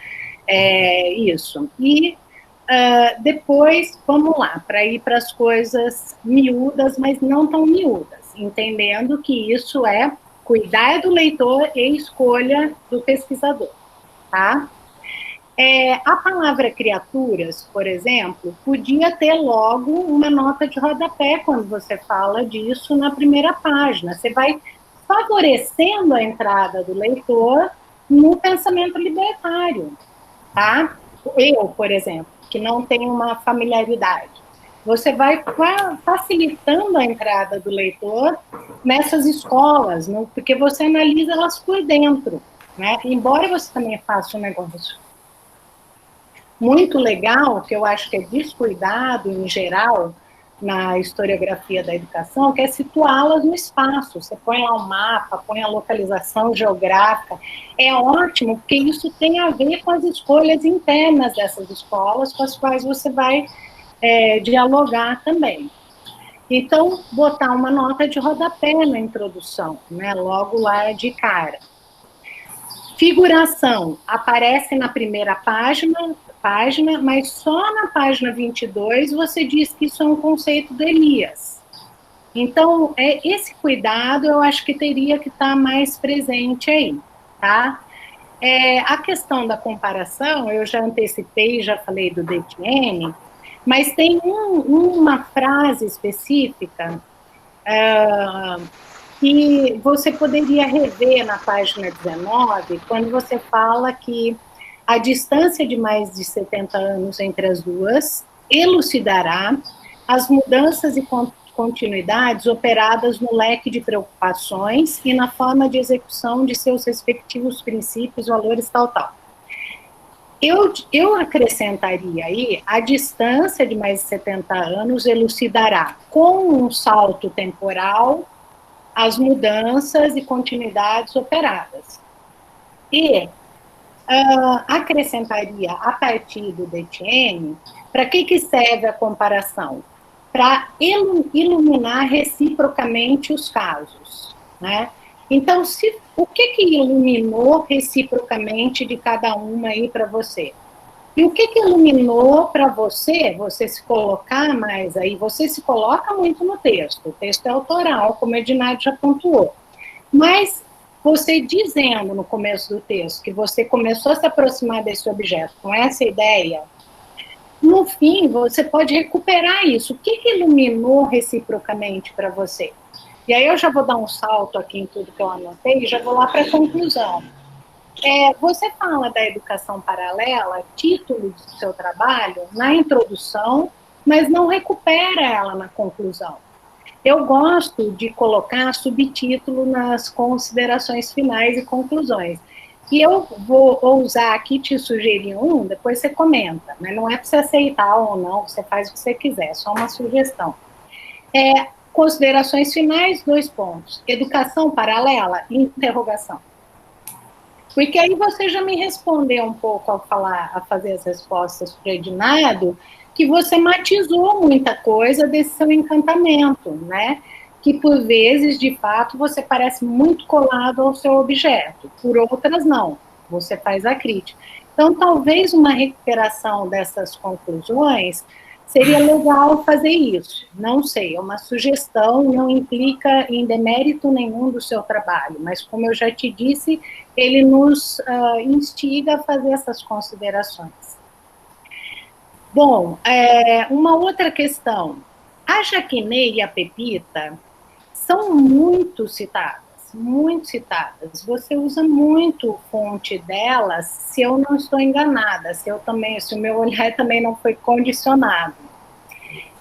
isso. E depois, vamos lá, para ir para as coisas miúdas, mas não tão miúdas, entendendo que isso é cuidar do leitor e escolha do pesquisador, tá? A palavra criaturas, por exemplo, podia ter logo uma nota de rodapé quando você fala disso na primeira página. Você vai favorecendo a entrada do leitor no pensamento libertário, tá? Eu, por exemplo, que não tenho uma familiaridade. Você vai facilitando a entrada do leitor nessas escolas, porque você analisa elas por dentro, né? Embora você também faça um negócio muito legal, que eu acho que é descuidado em geral na historiografia da educação, que é situá-las no espaço. Você põe lá um mapa, põe a localização geográfica. É ótimo, porque isso tem a ver com as escolhas internas dessas escolas, com as quais você vai dialogar também. Então, botar uma nota de rodapé na introdução, né, logo lá de cara. Figuração aparece na primeira página, mas só na página 22 você diz que isso é um conceito do Elias. Então, esse cuidado eu acho que teria que estar mais presente aí, tá? A questão da comparação, eu já antecipei, já falei do Detienne, mas tem uma frase específica que você poderia rever na página 19, quando você fala que a distância de mais de 70 anos entre as duas elucidará as mudanças e continuidades operadas no leque de preocupações e na forma de execução de seus respectivos princípios, valores, tal. Eu acrescentaria aí, a distância de mais de 70 anos elucidará com um salto temporal as mudanças e continuidades operadas. E acrescentaria, a partir do Detienne, Para que serve a comparação? Para iluminar reciprocamente os casos, né? Então, o que iluminou reciprocamente de cada uma aí para você? E o que iluminou para você se colocar mais aí? Você se coloca muito no texto, o texto é autoral, como a Edinardo já pontuou. Mas você dizendo no começo do texto que você começou a se aproximar desse objeto com essa ideia, no fim, você pode recuperar isso. O que iluminou reciprocamente para você? E aí eu já vou dar um salto aqui em tudo que eu anotei e já vou lá para a conclusão. Você fala da educação paralela, título do seu trabalho, na introdução, mas não recupera ela na conclusão. Eu gosto de colocar subtítulo nas considerações finais e conclusões. E eu vou ousar aqui te sugerir um, depois você comenta, mas não é para você aceitar ou não, você faz o que você quiser, é só uma sugestão. Considerações finais, 2 pontos. Educação paralela, interrogação. Porque aí você já me respondeu um pouco ao fazer as respostas para o Edinardo, que você matizou muita coisa desse seu encantamento, né? Que por vezes, de fato, você parece muito colado ao seu objeto, por outras não, você faz a crítica. Então, talvez uma recuperação dessas conclusões seria legal fazer isso, não sei, é uma sugestão, não implica em demérito nenhum do seu trabalho, mas como eu já te disse, ele nos instiga a fazer essas considerações. Bom, uma outra questão, a Jaqueline e a Pepita são muito citadas, você usa muito fonte delas, se eu não estou enganada, se o meu olhar também não foi condicionado.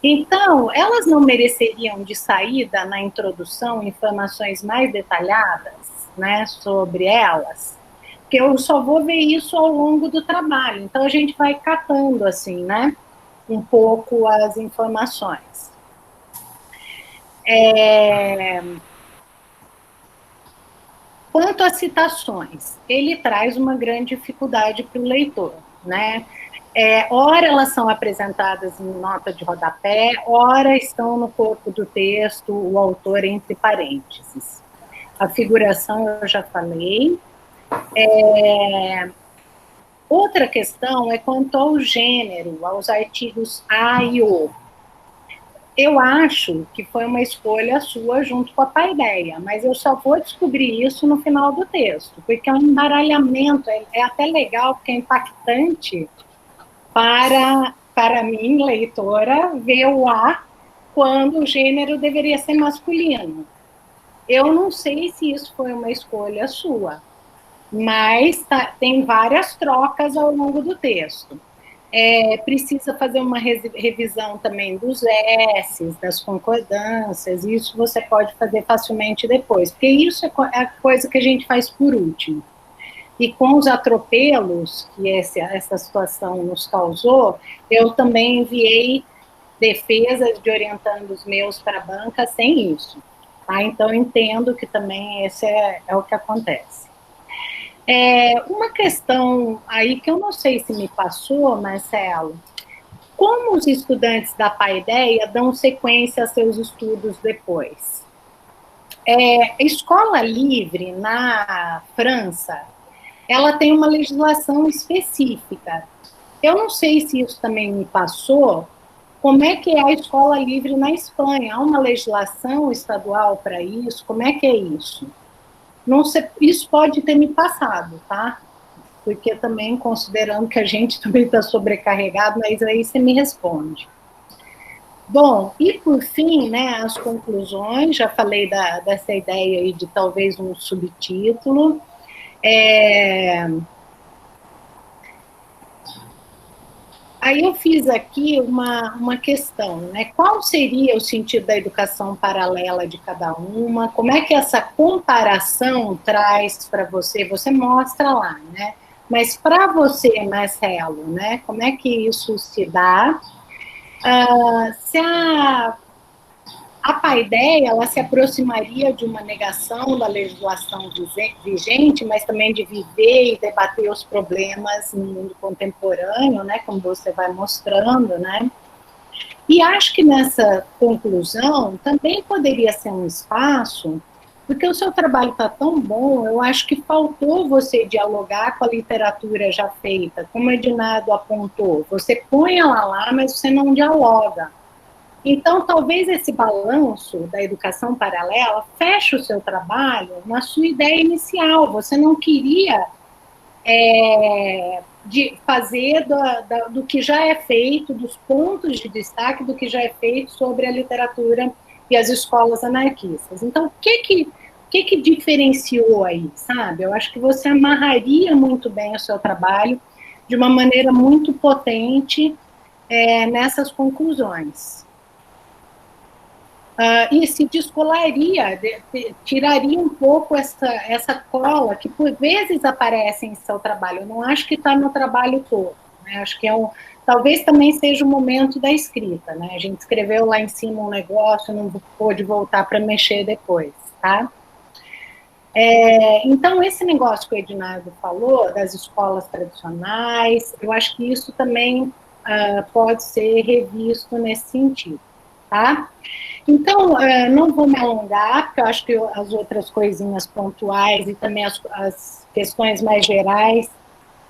Então, elas não mereceriam de saída na introdução informações mais detalhadas, né, sobre elas? Porque eu só vou ver isso ao longo do trabalho, então a gente vai catando assim, né, um pouco as informações. Quanto às citações, ele traz uma grande dificuldade para o leitor, né? Ora elas são apresentadas em nota de rodapé, ora estão no corpo do texto, o autor entre parênteses. A figuração eu já falei. Outra questão é quanto ao gênero, aos artigos a e o. Eu acho que foi uma escolha sua junto com a paideia, mas eu só vou descobrir isso no final do texto, porque é um embaralhamento, é até legal, porque é impactante para mim, leitora, ver o A quando o gênero deveria ser masculino. Eu não sei se isso foi uma escolha sua, mas tem várias trocas ao longo do texto. Precisa fazer uma revisão também dos S's, das concordâncias, isso você pode fazer facilmente depois, porque isso é a coisa que a gente faz por último. E com os atropelos que essa situação nos causou, eu também enviei defesas de orientandos meus para a banca sem isso. Tá? Então, entendo que também esse é o que acontece. Uma questão aí que eu não sei se me passou, Marcelo, como os estudantes da paideia dão sequência a seus estudos depois? Escola livre na França, ela tem uma legislação específica. Eu não sei se isso também me passou. Como é que é a escola livre na Espanha? Há uma legislação estadual para isso? Como é que é isso? Não sei, isso pode ter me passado, tá? Porque também, considerando que a gente também está sobrecarregado, mas aí você me responde. Bom, e por fim, né, as conclusões, já falei dessa ideia aí de talvez um subtítulo. Aí eu fiz aqui uma questão, né? Qual seria o sentido da educação paralela de cada uma? Como é que essa comparação traz para você? Você mostra lá, né? Mas para você, Marcelo, né? Como é que isso se dá? Se a A paideia, ela se aproximaria de uma negação da legislação vigente, mas também de viver e debater os problemas no mundo contemporâneo, né, como você vai mostrando, né? E acho que nessa conclusão também poderia ser um espaço, porque o seu trabalho está tão bom, eu acho que faltou você dialogar com a literatura já feita, como o Edinardo apontou, você põe ela lá, mas você não dialoga. Então, talvez esse balanço da educação paralela feche o seu trabalho na sua ideia inicial. Você não queria de fazer do que já é feito, dos pontos de destaque do que já é feito sobre a literatura e as escolas anarquistas. Então, o que diferenciou aí, sabe? Eu acho que você amarraria muito bem o seu trabalho de uma maneira muito potente nessas conclusões. E se descolaria, tiraria um pouco essa cola que por vezes aparece em seu trabalho. Eu não acho que está no trabalho todo, né? Acho que talvez também seja o momento da escrita, né? A gente escreveu lá em cima um negócio, não pôde voltar para mexer depois, tá? Então, esse negócio que o Edinardo falou, das escolas tradicionais, eu acho que isso também pode ser revisto nesse sentido, tá? Então, não vou me alongar, porque eu acho que as outras coisinhas pontuais e também as questões mais gerais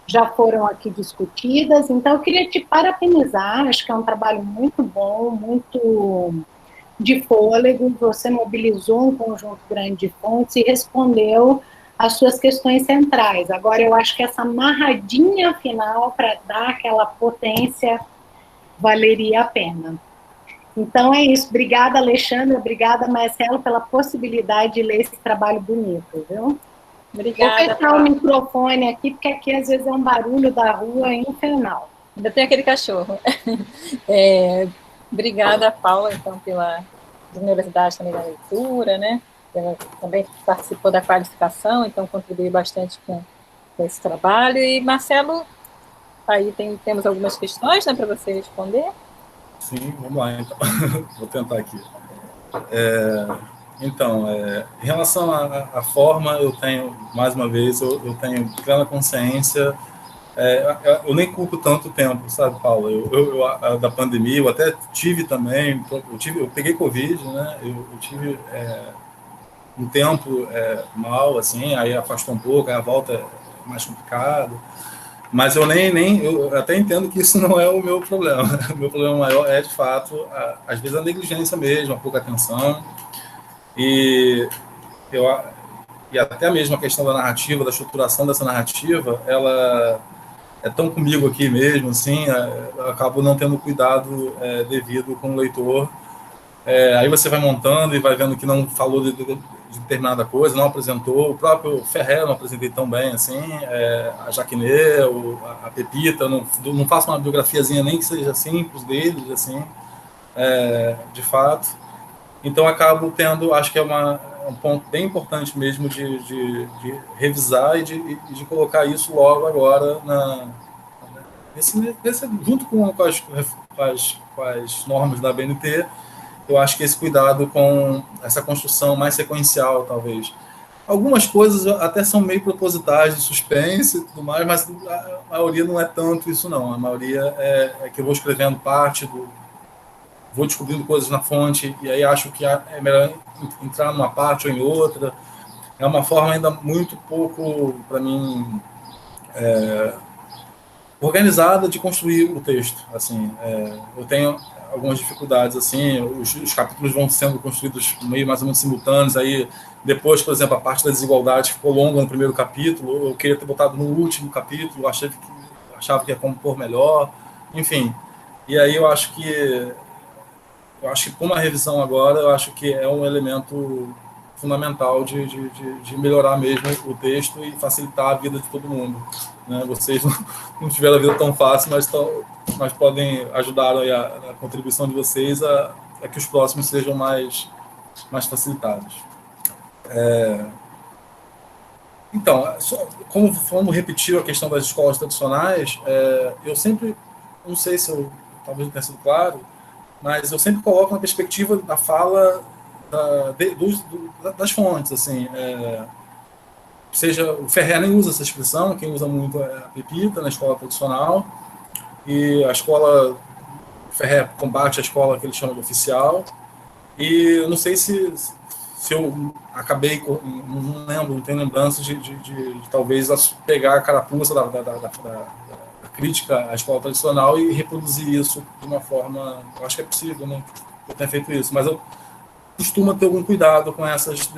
já foram aqui discutidas. Então, eu queria te parabenizar, acho que é um trabalho muito bom, muito de fôlego, você mobilizou um conjunto grande de fontes e respondeu às suas questões centrais. Agora, eu acho que essa amarradinha final, para dar aquela potência, valeria a pena. Então é isso. Obrigada, Alexandra. Obrigada, Marcelo, pela possibilidade de ler esse trabalho bonito, viu? Obrigada. Vou fechar o microfone aqui, porque aqui às vezes é um barulho da rua infernal. Ainda tem aquele cachorro. Obrigada, Paula, então, pela generosidade também da leitura, né? Ela também participou da qualificação, então contribuiu bastante com esse trabalho. E, Marcelo, aí temos algumas questões, né, para você responder. Sim, vamos lá, então. Vou tentar aqui. Então, em relação à forma, eu tenho, mais uma vez, eu tenho plena consciência, eu nem culpo tanto tempo, sabe, Paulo? Da pandemia, eu até tive também, eu peguei Covid, né? Eu tive um tempo mal, assim, aí afastou um pouco, aí a volta é mais complicado. Mas eu eu até entendo que isso não é o meu problema. O meu problema maior é, de fato, às vezes a negligência mesmo, a pouca atenção. E até mesmo a questão da narrativa, da estruturação dessa narrativa, ela é tão comigo aqui mesmo, assim, eu acabo não tendo cuidado devido com o leitor. Aí você vai montando e vai vendo que não falou de determinada coisa, não apresentou. O próprio Ferrer não apresentei tão bem, assim, a Jaquiné, a Pepita, não faço uma biografiazinha nem que seja simples deles, assim, de fato. Então acabo tendo, acho que é um ponto bem importante mesmo de revisar e de colocar isso logo agora junto com as normas da BNT. Eu acho que esse cuidado com essa construção mais sequencial, talvez. Algumas coisas até são meio propositais, de suspense e tudo mais, mas a maioria não é tanto isso, não. A maioria é que eu vou escrevendo vou descobrindo coisas na fonte, e aí acho que é melhor entrar numa parte ou em outra. É uma forma ainda muito pouco, para mim, organizada de construir o texto. Assim, eu tenho algumas dificuldades, assim, os capítulos vão sendo construídos meio mais ou menos simultâneos, aí depois, por exemplo, a parte da desigualdade ficou longa no primeiro capítulo, eu queria ter botado no último capítulo, achava que ia compor melhor, enfim. E aí eu acho que com uma revisão agora, eu acho que é um elemento fundamental de melhorar mesmo o texto e facilitar a vida de todo mundo, né? Vocês não tiveram a vida tão fácil, mas podem ajudar a contribuição de vocês a que os próximos sejam mais facilitados. Então, como vamos repetir a questão das escolas tradicionais, eu sempre, não sei se talvez não tenha sido claro, mas eu sempre coloco na perspectiva da fala das fontes, assim, seja, o Ferrer nem usa essa expressão, quem usa muito é a Pepita, na escola tradicional, e a escola, Ferrer combate a escola que ele chama de oficial, e eu não sei se eu acabei, não lembro, não tenho lembrança de talvez pegar a carapuça da crítica à escola tradicional e reproduzir isso de uma forma, eu acho que é possível, né, eu tenho feito isso, mas eu costumo ter algum cuidado com essas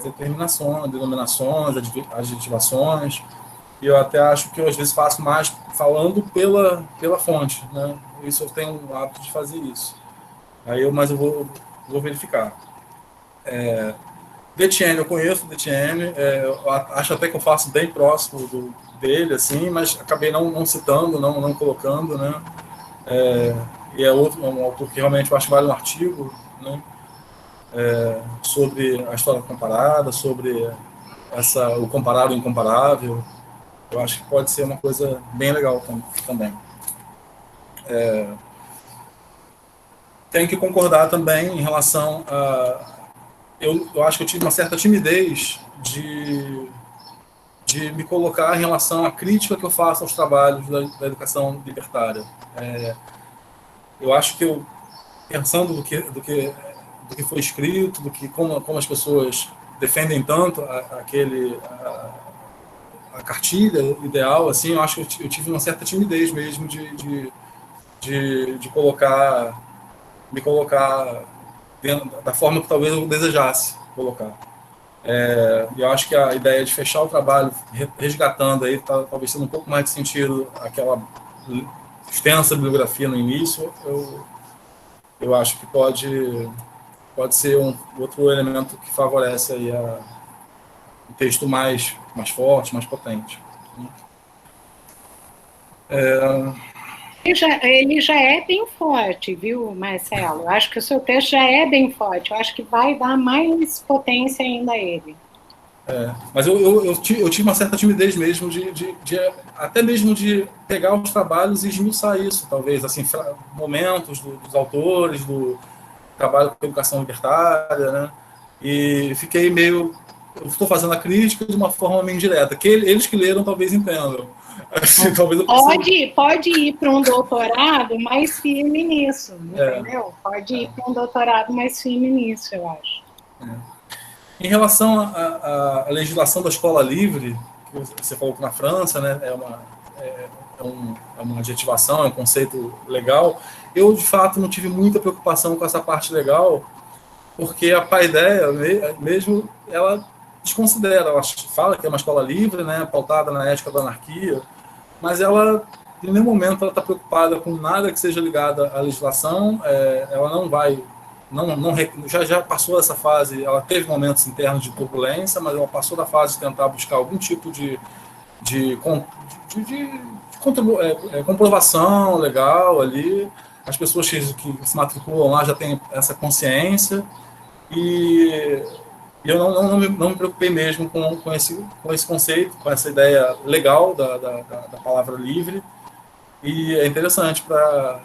determinações, denominações, adjetivações, e eu até acho que eu às vezes faço mais falando pela fonte, né, isso eu tenho o hábito de fazer isso, mas eu vou verificar. Detienne, eu conheço o Detienne, eu acho até que eu faço bem próximo dele, assim, mas acabei não citando, não colocando, né? E é um autor que realmente eu acho que vale um artigo, né? Sobre a história comparada, sobre o comparado e o incomparável. Eu acho que pode ser uma coisa bem legal também. Tenho que concordar também em relação a... Eu acho que eu tive uma certa timidez de me colocar em relação à crítica que eu faço aos trabalhos da educação libertária. Eu acho que pensando do que foi escrito, como as pessoas defendem tanto a cartilha ideal, assim, eu acho que eu tive uma certa timidez mesmo de me colocar dentro da forma que talvez eu desejasse colocar. Eu acho que a ideia de fechar o trabalho resgatando aí, talvez sendo um pouco mais de sentido aquela extensa bibliografia no início, eu acho que pode ser um outro elemento que favorece aí um texto mais forte, mais potente. Ele já é bem forte, viu, Marcelo? Eu acho que o seu texto já é bem forte. Eu acho que vai dar mais potência ainda a ele. Mas eu tive uma certa timidez mesmo até mesmo de pegar os trabalhos e esmiuçar isso, talvez, assim, momentos dos autores, do trabalho com a educação libertária, né? E fiquei meio... Eu estou fazendo a crítica de uma forma meio indireta, que eles que leram talvez entendam. Assim, talvez pode ir para um doutorado mais firme nisso, entendeu? Pode ir para um doutorado mais firme nisso, eu acho. Em relação à legislação da escola livre, que você falou que na França, né, é uma adjetivação, é um conceito legal, eu, de fato, não tive muita preocupação com essa parte legal, porque a Paideia mesmo, ela desconsidera, ela fala que é uma escola livre, né, pautada na ética da anarquia, mas ela, em nenhum momento, ela está preocupada com nada que seja ligado à legislação, ela não vai... já passou essa fase, ela teve momentos internos de turbulência, mas ela passou da fase de tentar buscar algum tipo de comprovação legal ali. As pessoas que se matriculam lá já têm essa consciência, e eu não me preocupei mesmo com esse conceito, com essa ideia legal da palavra livre, e é interessante para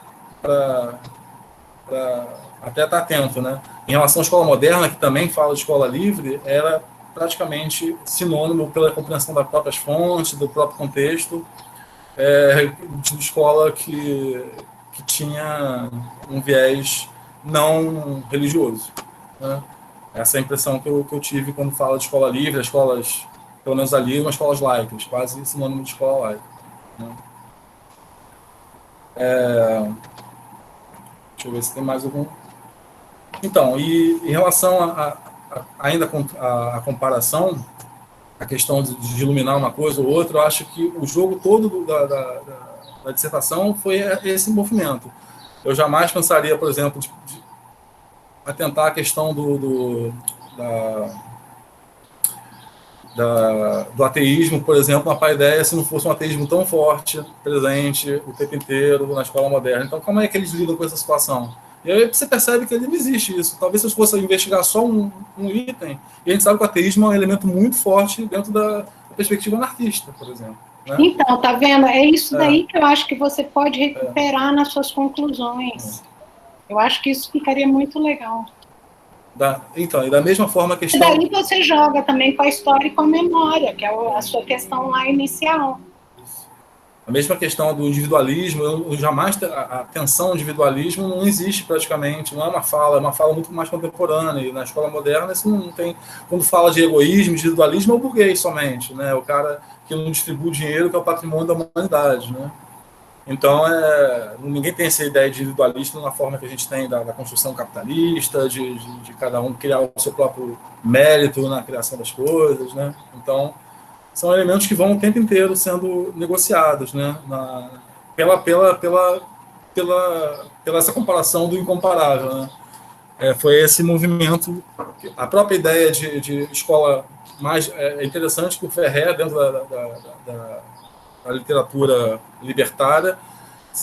até estar atento, né? Em relação à escola moderna, que também fala de escola livre, era praticamente sinônimo pela compreensão das próprias fontes, do próprio contexto, de escola que tinha um viés não religioso, né? Essa é a impressão que eu tive quando falo de escola livre, escolas, pelo menos ali, umas escolas laicas, quase sinônimo de escola laica, né? Deixa eu ver se tem mais algum... Então, e em relação ainda a comparação, a questão de iluminar uma coisa ou outra, eu acho que o jogo todo da dissertação foi esse movimento. Eu jamais pensaria, por exemplo, de atentar a questão do ateísmo, por exemplo, na Paideia, se não fosse um ateísmo tão forte, presente o tempo inteiro na escola moderna. Então, como é que eles lidam com essa situação? E aí você percebe que não existe isso. Talvez se fosse investigar só um item, e a gente sabe que o ateísmo é um elemento muito forte dentro da perspectiva anarquista, por exemplo, né? Então, tá vendo? É isso daí que eu acho que você pode recuperar nas suas conclusões. Eu acho que isso ficaria muito legal. Então, e da mesma forma a E questão... daí você joga também com a história e com a memória, que é a sua questão lá inicial. A mesma questão do individualismo, eu jamais a tensão ao individualismo não existe praticamente, não é uma fala muito mais contemporânea. E na escola moderna isso não tem. Quando fala de egoísmo, individualismo, é o burguês somente, né? O cara que não distribui dinheiro, que é o patrimônio da humanidade, né? Então, ninguém tem essa ideia de individualista na forma que a gente tem da construção capitalista, de cada um criar o seu próprio mérito na criação das coisas, né? Então, são elementos que vão o tempo inteiro sendo negociados, né? Pela essa comparação do incomparável, né? Foi esse movimento, a própria ideia de escola mais interessante que o Ferrer, dentro da literatura libertária,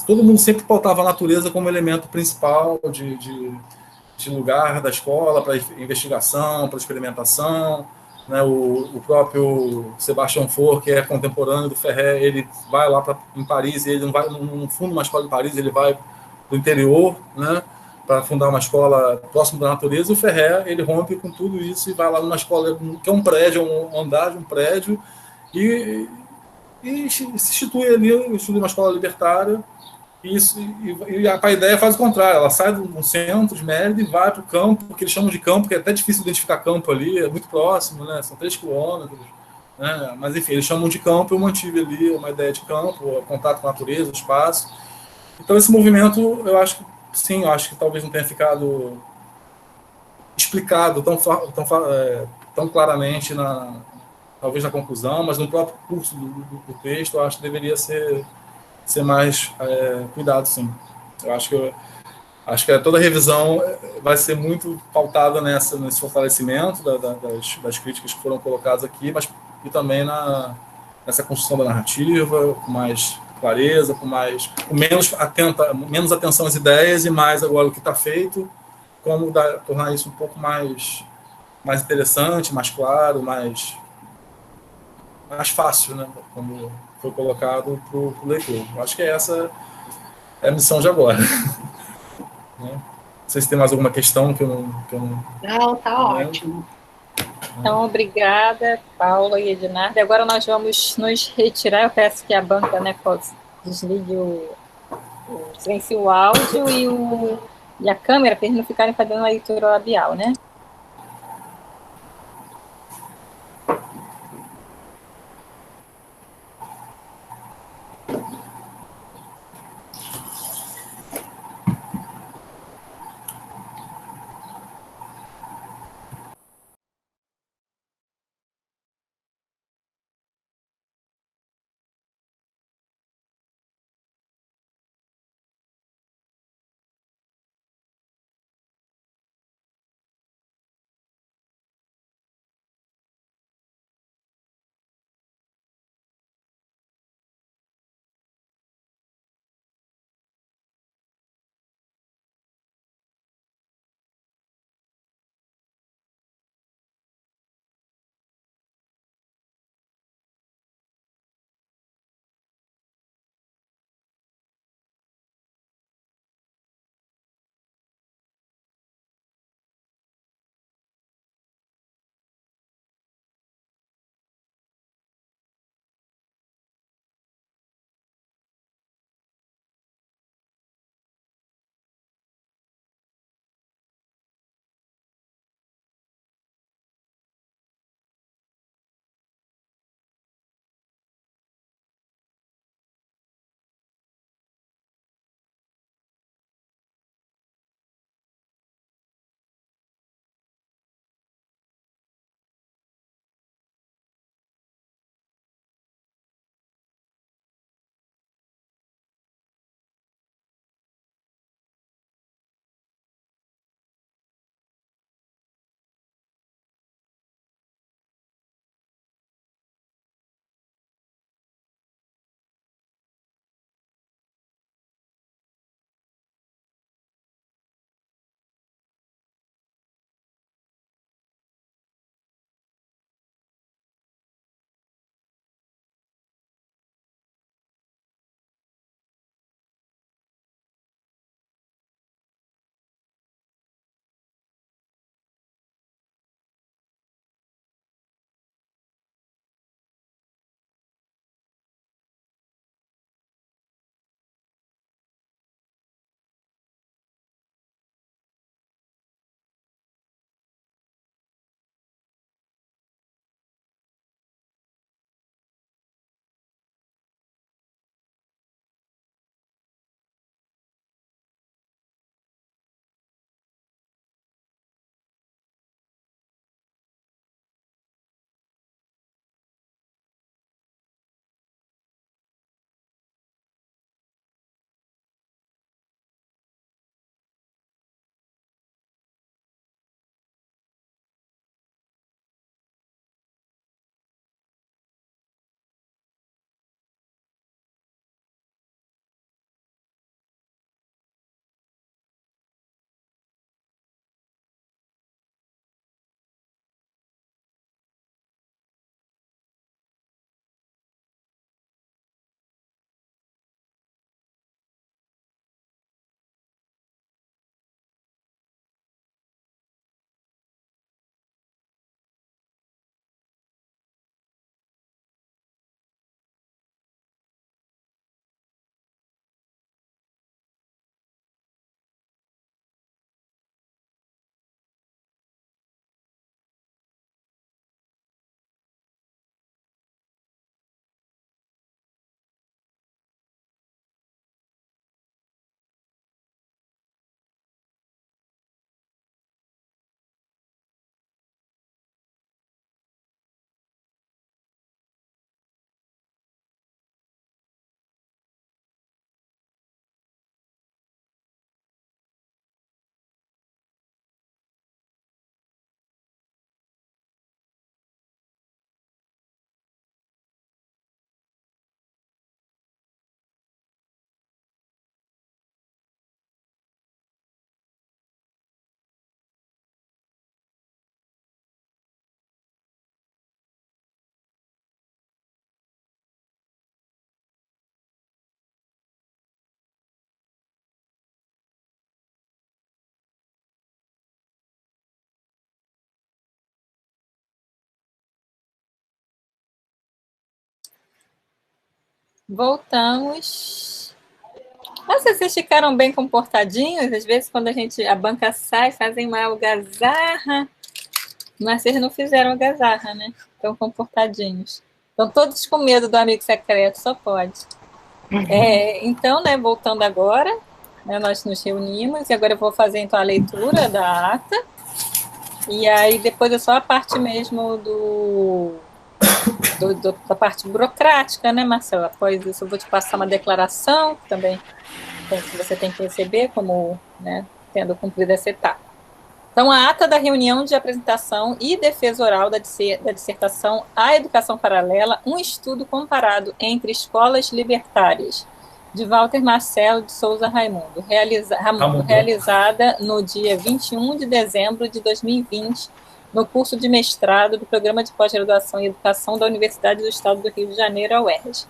todo mundo sempre pautava a natureza como elemento principal de lugar da escola para investigação, para experimentação, né? O próprio Sebastião Faure, que é contemporâneo do Ferrer, ele vai lá em Paris, ele não vai, não funda uma escola em Paris, ele vai para o interior, né? Para fundar uma escola próximo da natureza. E o Ferrer, ele rompe com tudo isso e vai lá numa escola que é um prédio, um andar de um prédio, e se institui ali, estuda uma escola libertária. Isso, e a ideia faz o contrário, ela sai de um centro de Mérida e vai para o campo, que eles chamam de campo, que é até difícil identificar campo ali, é muito próximo, né? São 3 quilômetros, né? Mas enfim, eles chamam de campo, eu mantive ali uma ideia de campo, contato com a natureza, o espaço. Então esse movimento, eu acho que sim, eu acho que talvez não tenha ficado explicado tão claramente talvez na conclusão, mas no próprio curso do texto, eu acho que deveria ser mais cuidado, sim. Eu acho que toda revisão vai ser muito pautada nesse fortalecimento das críticas que foram colocadas aqui, mas e também nessa construção da narrativa, com mais clareza, com menos atenção às ideias e mais agora o que está feito, como tornar isso um pouco mais interessante, mais claro, mais fácil, né? Como foi colocado para o leitor. Eu acho que essa é a missão de agora. Né? Não sei se tem mais alguma questão que eu não... Não, tá ótimo. Então, obrigada, Paula e Ednardo. Agora nós vamos nos retirar. Eu peço que a banca, né, desligue silencie o áudio e a câmera, para eles não ficarem fazendo a leitura labial, né? Voltamos. Nossa, vocês ficaram bem comportadinhos? Às vezes, quando a banca sai, fazem uma algazarra. Mas vocês não fizeram algazarra, né? Estão comportadinhos. Estão todos com medo do amigo secreto, só pode. Então, né, voltando agora, né, nós nos reunimos e agora eu vou fazer então a leitura da ata. E aí depois é só a parte mesmo da parte burocrática, né, Marcelo? Após isso eu vou te passar uma declaração que também que você tem que receber como, né, tendo cumprido essa etapa. Então, a ata da reunião de apresentação e defesa oral da dissertação A Educação Paralela, um estudo comparado entre escolas libertárias, de Walter Marcelo de Souza Raimundo, realizada no dia 21 de dezembro de 2020, no curso de mestrado do Programa de Pós-Graduação em Educação da Universidade do Estado do Rio de Janeiro, a UERJ.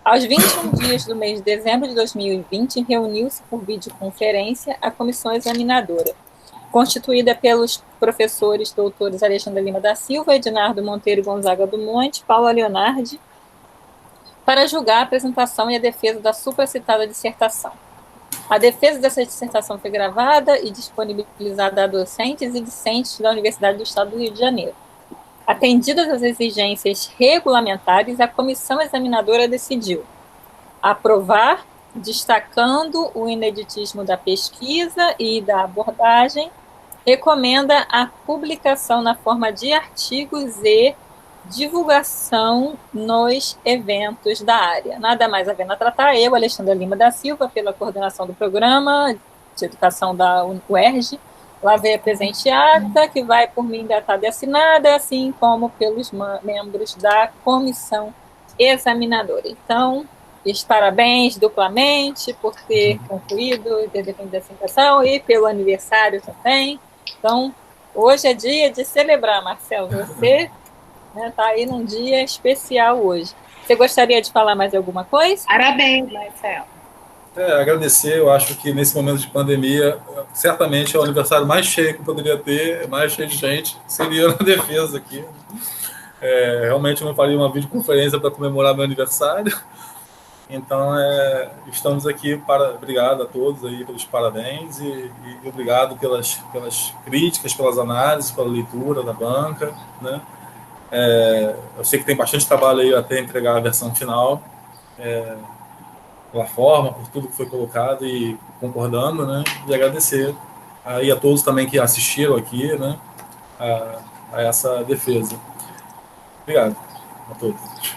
Aos 21 dias do mês de dezembro de 2020, reuniu-se por videoconferência a comissão examinadora, constituída pelos professores doutores Alexandre Lima da Silva, Ednardo Monteiro Gonzaga do Monte, Paula Leonardi, para julgar a apresentação e a defesa da supracitada dissertação. A defesa dessa dissertação foi gravada e disponibilizada a docentes e discentes da Universidade do Estado do Rio de Janeiro. Atendidas as exigências regulamentares, a comissão examinadora decidiu aprovar, destacando o ineditismo da pesquisa e da abordagem, recomenda a publicação na forma de artigos e divulgação nos eventos da área. Nada mais havendo a tratar, eu, Alexandre Lima da Silva, pela coordenação do programa de educação da UERJ, lá veio a presente ata, que vai por mim datada e assinada, assim como pelos membros da comissão examinadora. Então, os parabéns duplamente por ter concluído e ter defendido a dissertação e pelo aniversário também. Então, hoje é dia de celebrar, Marcelo. Você está aí num dia especial hoje. Você gostaria de falar mais alguma coisa? Parabéns, Marcelo. Agradecer, eu acho que nesse momento de pandemia, certamente é o aniversário mais cheio que eu poderia ter, mais cheio de gente, seria na defesa aqui. Realmente eu não faria uma videoconferência para comemorar meu aniversário. Então, estamos aqui obrigado a todos aí pelos parabéns e obrigado pelas críticas, pelas análises, pela leitura da banca, né? Eu sei que tem bastante trabalho aí até entregar a versão final, pela forma, por tudo que foi colocado e concordando, né? E agradecer aí a todos também que assistiram aqui, né? A essa defesa. Obrigado a todos.